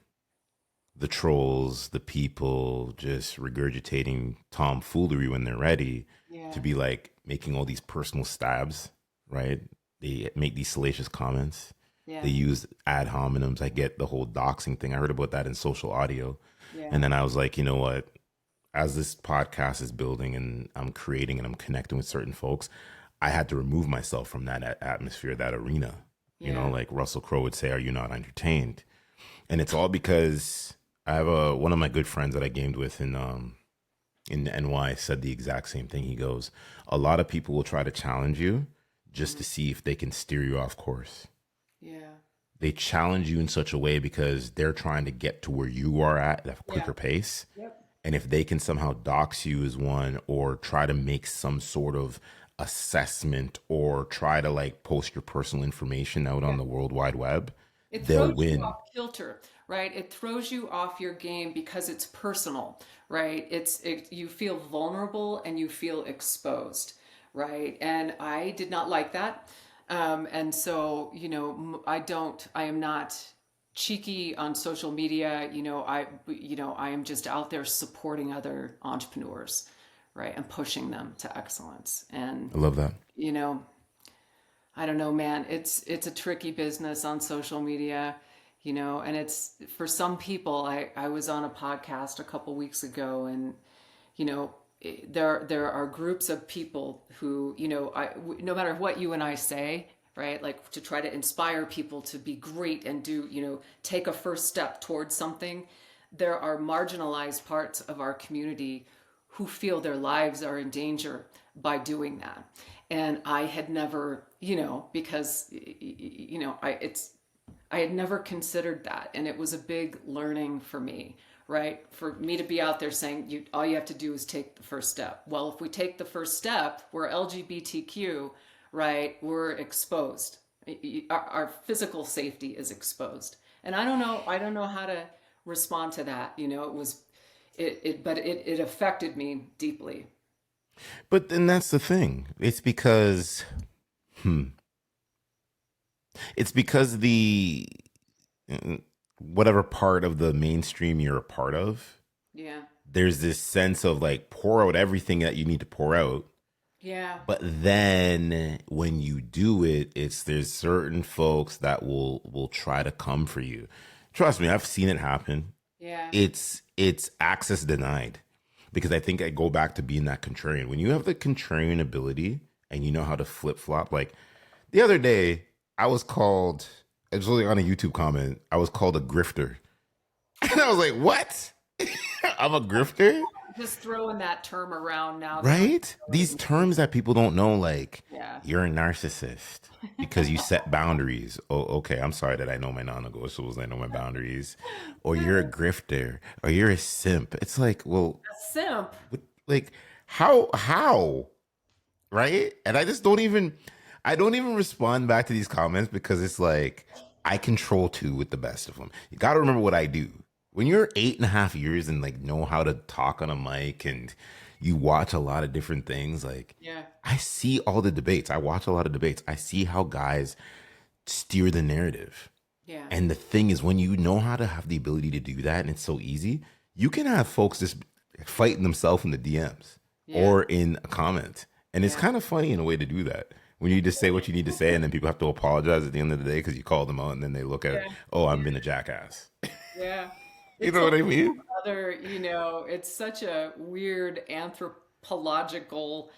the trolls, the people just regurgitating tomfoolery when they're ready to Yeah. be like making all these personal stabs, right? They make these salacious comments. They Yeah. use ad hominems. I get the whole doxing thing. I heard about that in social audio. And Yeah. then I was like, you know what? As this podcast is building and I'm creating and I'm connecting with certain folks, I had to remove myself from that atmosphere, that arena. You know, Yeah. like Russell Crowe would say, "Are you not entertained?" And it's all because I have one of my good friends that I gamed with in NY said the exact same thing. He goes, "A lot of people will try to challenge you just Hmm. to see if they can steer you off course. Yeah. They challenge you in such a way because they're trying to get to where you are at a Yeah. quicker pace. Yep. And if they can somehow dox you as one or try to make some sort of assessment or try to like post your personal information out Yeah. on the World Wide Web, It they'll throws you win." off kilter, right? It throws you off your game because it's personal, right? You feel vulnerable and you feel exposed, right? And I did not like that. And so, I am not cheeky on social media. I am just out there supporting other entrepreneurs, right? And pushing them to excellence. And, I love that. you know, I don't know, man. It's a tricky business on social media, and it's for some people. I was on a podcast a couple weeks ago, and there are groups of people who no matter what you and I say, right, like to try to inspire people to be great and do take a first step towards something. There are marginalized parts of our community who feel their lives are in danger by doing that. And I had never, because I it's I had never considered that. And it was a big learning for me, right? For me to be out there saying, all you have to do is take the first step. Well, if we take the first step, we're LGBTQ, right? We're exposed. Our physical safety is exposed. And I don't know how to respond to that. But it affected me deeply. But then that's the thing. It's because the whatever part of the mainstream you're a part of, Yeah. there's this sense of like pour out everything that you need to pour out. Yeah. But then when you do it, there's certain folks that will try to come for you. Trust me, I've seen it happen. Yeah. It's access denied. Because I think I go back to being that contrarian. When you have the contrarian ability and you know how to flip flop, like the other day, I was really on a YouTube comment, I was called a grifter. And I was like, what? I'm a grifter? Just throwing that term around now. Right? These terms that people don't know, like, yeah. You're a narcissist because you set boundaries. Oh, okay. I'm sorry that I know my non-negotiables. I know my boundaries. Or you're a grifter. Or you're a simp. It's like, well, a simp. Like, how? Right? And I don't even respond back to these comments because it's like, I control two with the best of them. You got to remember what I do. When you're 8.5 years and like know how to talk on a mic and you watch a lot of different things, like I see all the debates. I watch a lot of debates. I see how guys steer the narrative. Yeah. And the thing is, when you know how to have the ability to do that and it's so easy, you can have folks just fighting themselves in the DMs or in a comment. And it's kind of funny in a way to do that. When you just say what you need to say and then people have to apologize at the end of the day because you called them out and then they look at it, oh, I'm being a jackass. Yeah. You know what I mean? It's such a weird anthropological,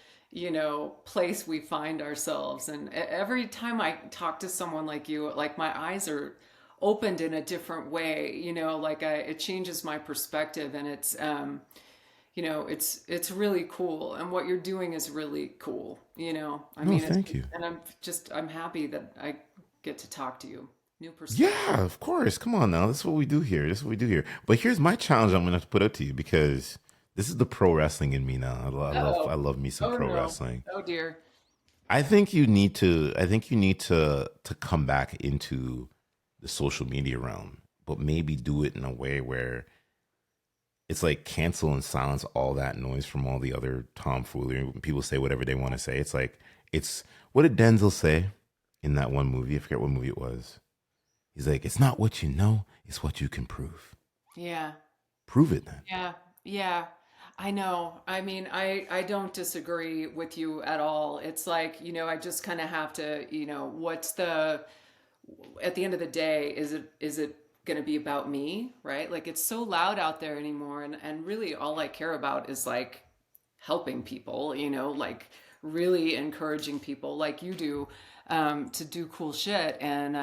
place we find ourselves. And every time I talk to someone like you, like my eyes are opened in a different way, it changes my perspective and it's, it's really cool. And what you're doing is really cool, Thank you. And I'm happy that I get to talk to you. New perspective. Yeah, of course. Come on now. That's what we do here. But here's my challenge I'm going to have to put up to you because this is the pro wrestling in me now. I love me some wrestling. Oh dear. I think you need to come back into the social media realm, but maybe do it in a way where it's like cancel and silence all that noise from all the other tomfoolery. When people say whatever they want to say, it's what did Denzel say in that one movie? I forget what movie it was. He's like, it's not what you know, it's what you can prove. Yeah. Prove it then. Yeah. Yeah. I know. I mean, I don't disagree with you at all. It's like, I just kind of have to, at the end of the day, is it going to be about me? Right? Like it's so loud out there anymore. And really all I care about is like helping people, like really encouraging people like you do, to do cool shit. And,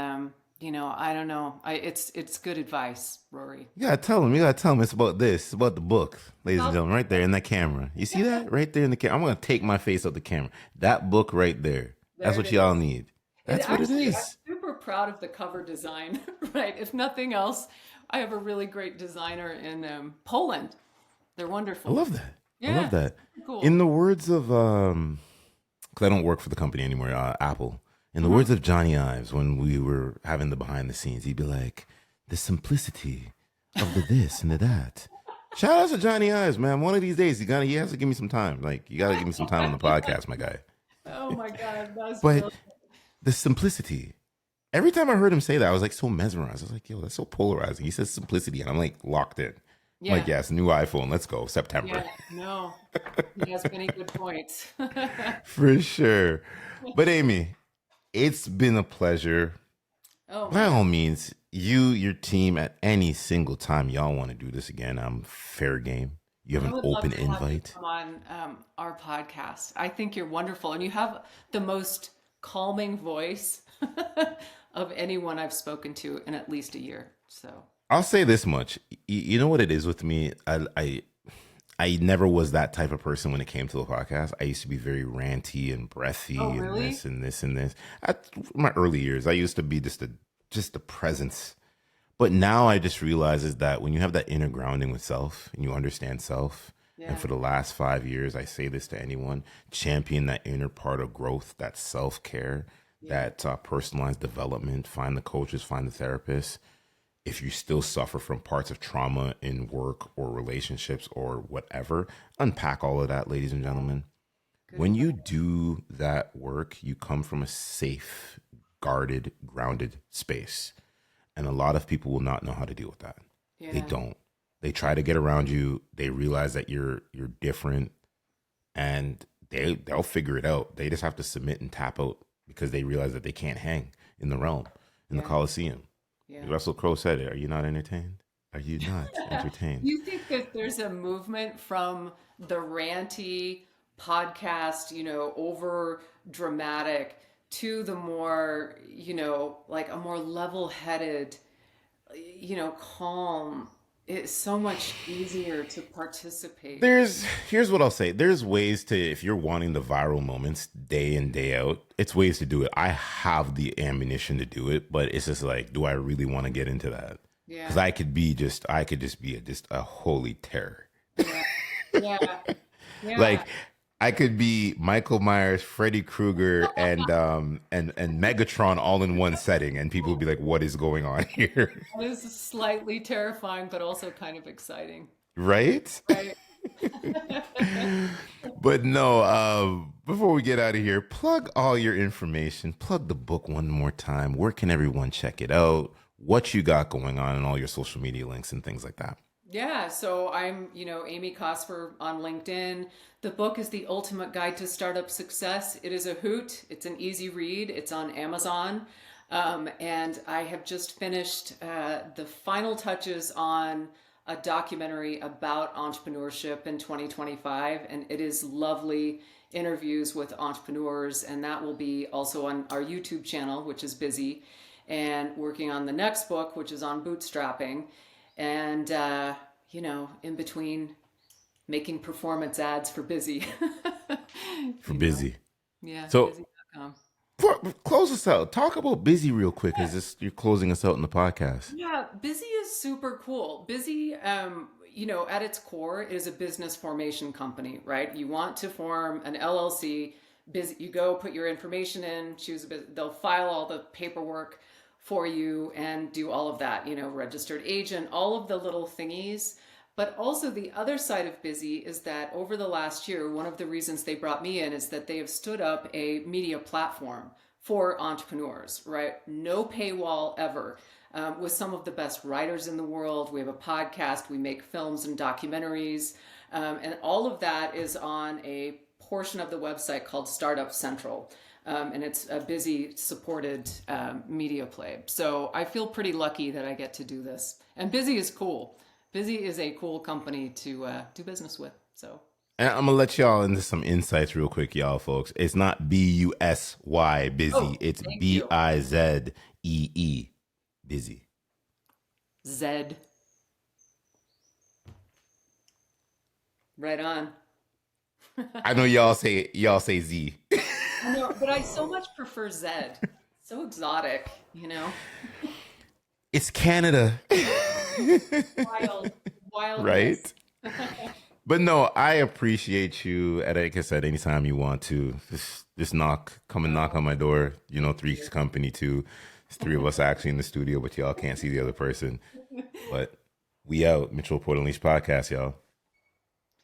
I don't know. It's good advice, Rory. You gotta tell him it's about this. It's about the book, ladies and gentlemen, right there in that camera. You see that? Right there in the camera. I'm gonna take my face out the camera. That book right there. That's what y'all need. That's what it is. I'm super proud of the cover design, right? If nothing else, I have a really great designer in Poland. They're wonderful. I love that. Yeah, I love that. Cool. In the words of, because I don't work for the company anymore, Apple. In the words of Johnny Ives, when we were having the behind the scenes, he'd be like, the simplicity of the this and the that. Shout out to Johnny Ives, man. One of these days, he has to give me some time. Like, you got to give me some time on the podcast, my guy. Oh, my God. That's but brilliant. The simplicity. Every time I heard him say that, I was like so mesmerized. I was like, yo, that's so polarizing. He says simplicity, and I'm like locked in. Yeah. I'm like, yes, new iPhone. Let's go. September. Yeah, no. He has many good points. For sure. But Amy, it's been a pleasure. Oh, by all means, your team, at any single time y'all want to do this again, I'm fair game. You have an open invite. Come on our podcast. I think you're wonderful, and you have the most calming voice of anyone I've spoken to in at least a year. So I'll say this much: you know what it is with me. I never was that type of person when it came to the podcast. I used to be very ranty and breathy and this and this and this. My early years, I used to be just a just the presence. But now I just realize is that when you have that inner grounding with self and you understand self, Yeah. and for the last 5 years, I say this to anyone, champion that inner part of growth, that self-care, that personalized development, find the coaches, find the therapists. If you still suffer from parts of trauma in work or relationships or whatever, unpack all of that, ladies and gentlemen. When you do that work, you come from a safe, guarded, grounded space. And a lot of people will not know how to deal with that. Yeah. They don't. They try to get around you. They realize that you're different, and they'll figure it out. They just have to submit and tap out because they realize that they can't hang in the realm, in the Coliseum. Yeah. Russell Crowe said it. Are you not entertained? Are you not entertained? You think that there's a movement from the ranty podcast, over dramatic to the more, like a more level-headed, calm. It's so much easier to participate. Here's what I'll say. There's ways to, if you're wanting the viral moments day in, day out, it's ways to do it. I have the ammunition to do it, but it's just like, do I really want to get into that? Yeah. Because I could just be a holy terror. Yeah. Yeah. Yeah. Like I could be Michael Myers, Freddy Krueger, and Megatron all in one setting, and people would be like, "What is going on here?" This is slightly terrifying, but also kind of exciting. Right? Right. But no, before we get out of here, plug all your information. Plug the book one more time. Where can everyone check it out? What you got going on, and all your social media links and things like that. Yeah, so I'm, Amy Cosper on LinkedIn. The book is The Ultimate Guide to Startup Success. It is a hoot. It's an easy read. It's on Amazon. And I have just finished the final touches on a documentary about entrepreneurship in 2025. And it is lovely interviews with entrepreneurs. And that will be also on our YouTube channel, which is Bizee, and working on the next book, which is on bootstrapping. And, in between making performance ads for Bizee. For Bizee. Yeah. So Bizee.com. close us out. Talk about Bizee real quick. As you're closing us out in the podcast. Yeah. Bizee is super cool. Bizee, at its core is a business formation company, right? You want to form an LLC. You go put your information in, choose a business. They'll file all the paperwork for you and do all of that, registered agent, all of the little thingies. But also the other side of Bizee is that over the last year, one of the reasons they brought me in is that they have stood up a media platform for entrepreneurs, right? No paywall ever, with some of the best writers in the world. We have a podcast, we make films and documentaries, and all of that is on a portion of the website called Startup Central. And it's a Bizee supported media play. So I feel pretty lucky that I get to do this. And Bizee is cool. Bizee is a cool company to do business with. So, and I'm gonna let y'all into some insights real quick, y'all folks. It's not Busy Bizee. It's Bizee Bizee. Zed. Right on. I know y'all say Z. I know, but I so much prefer Zed. So exotic, It's Canada. Wild. Right? But no, I appreciate you. And like I said, anytime you want to, just come and knock on my door. Three's company too. It's three of us actually in the studio, but y'all can't see the other person. But we out. Mitchell Port Unleashed podcast, y'all.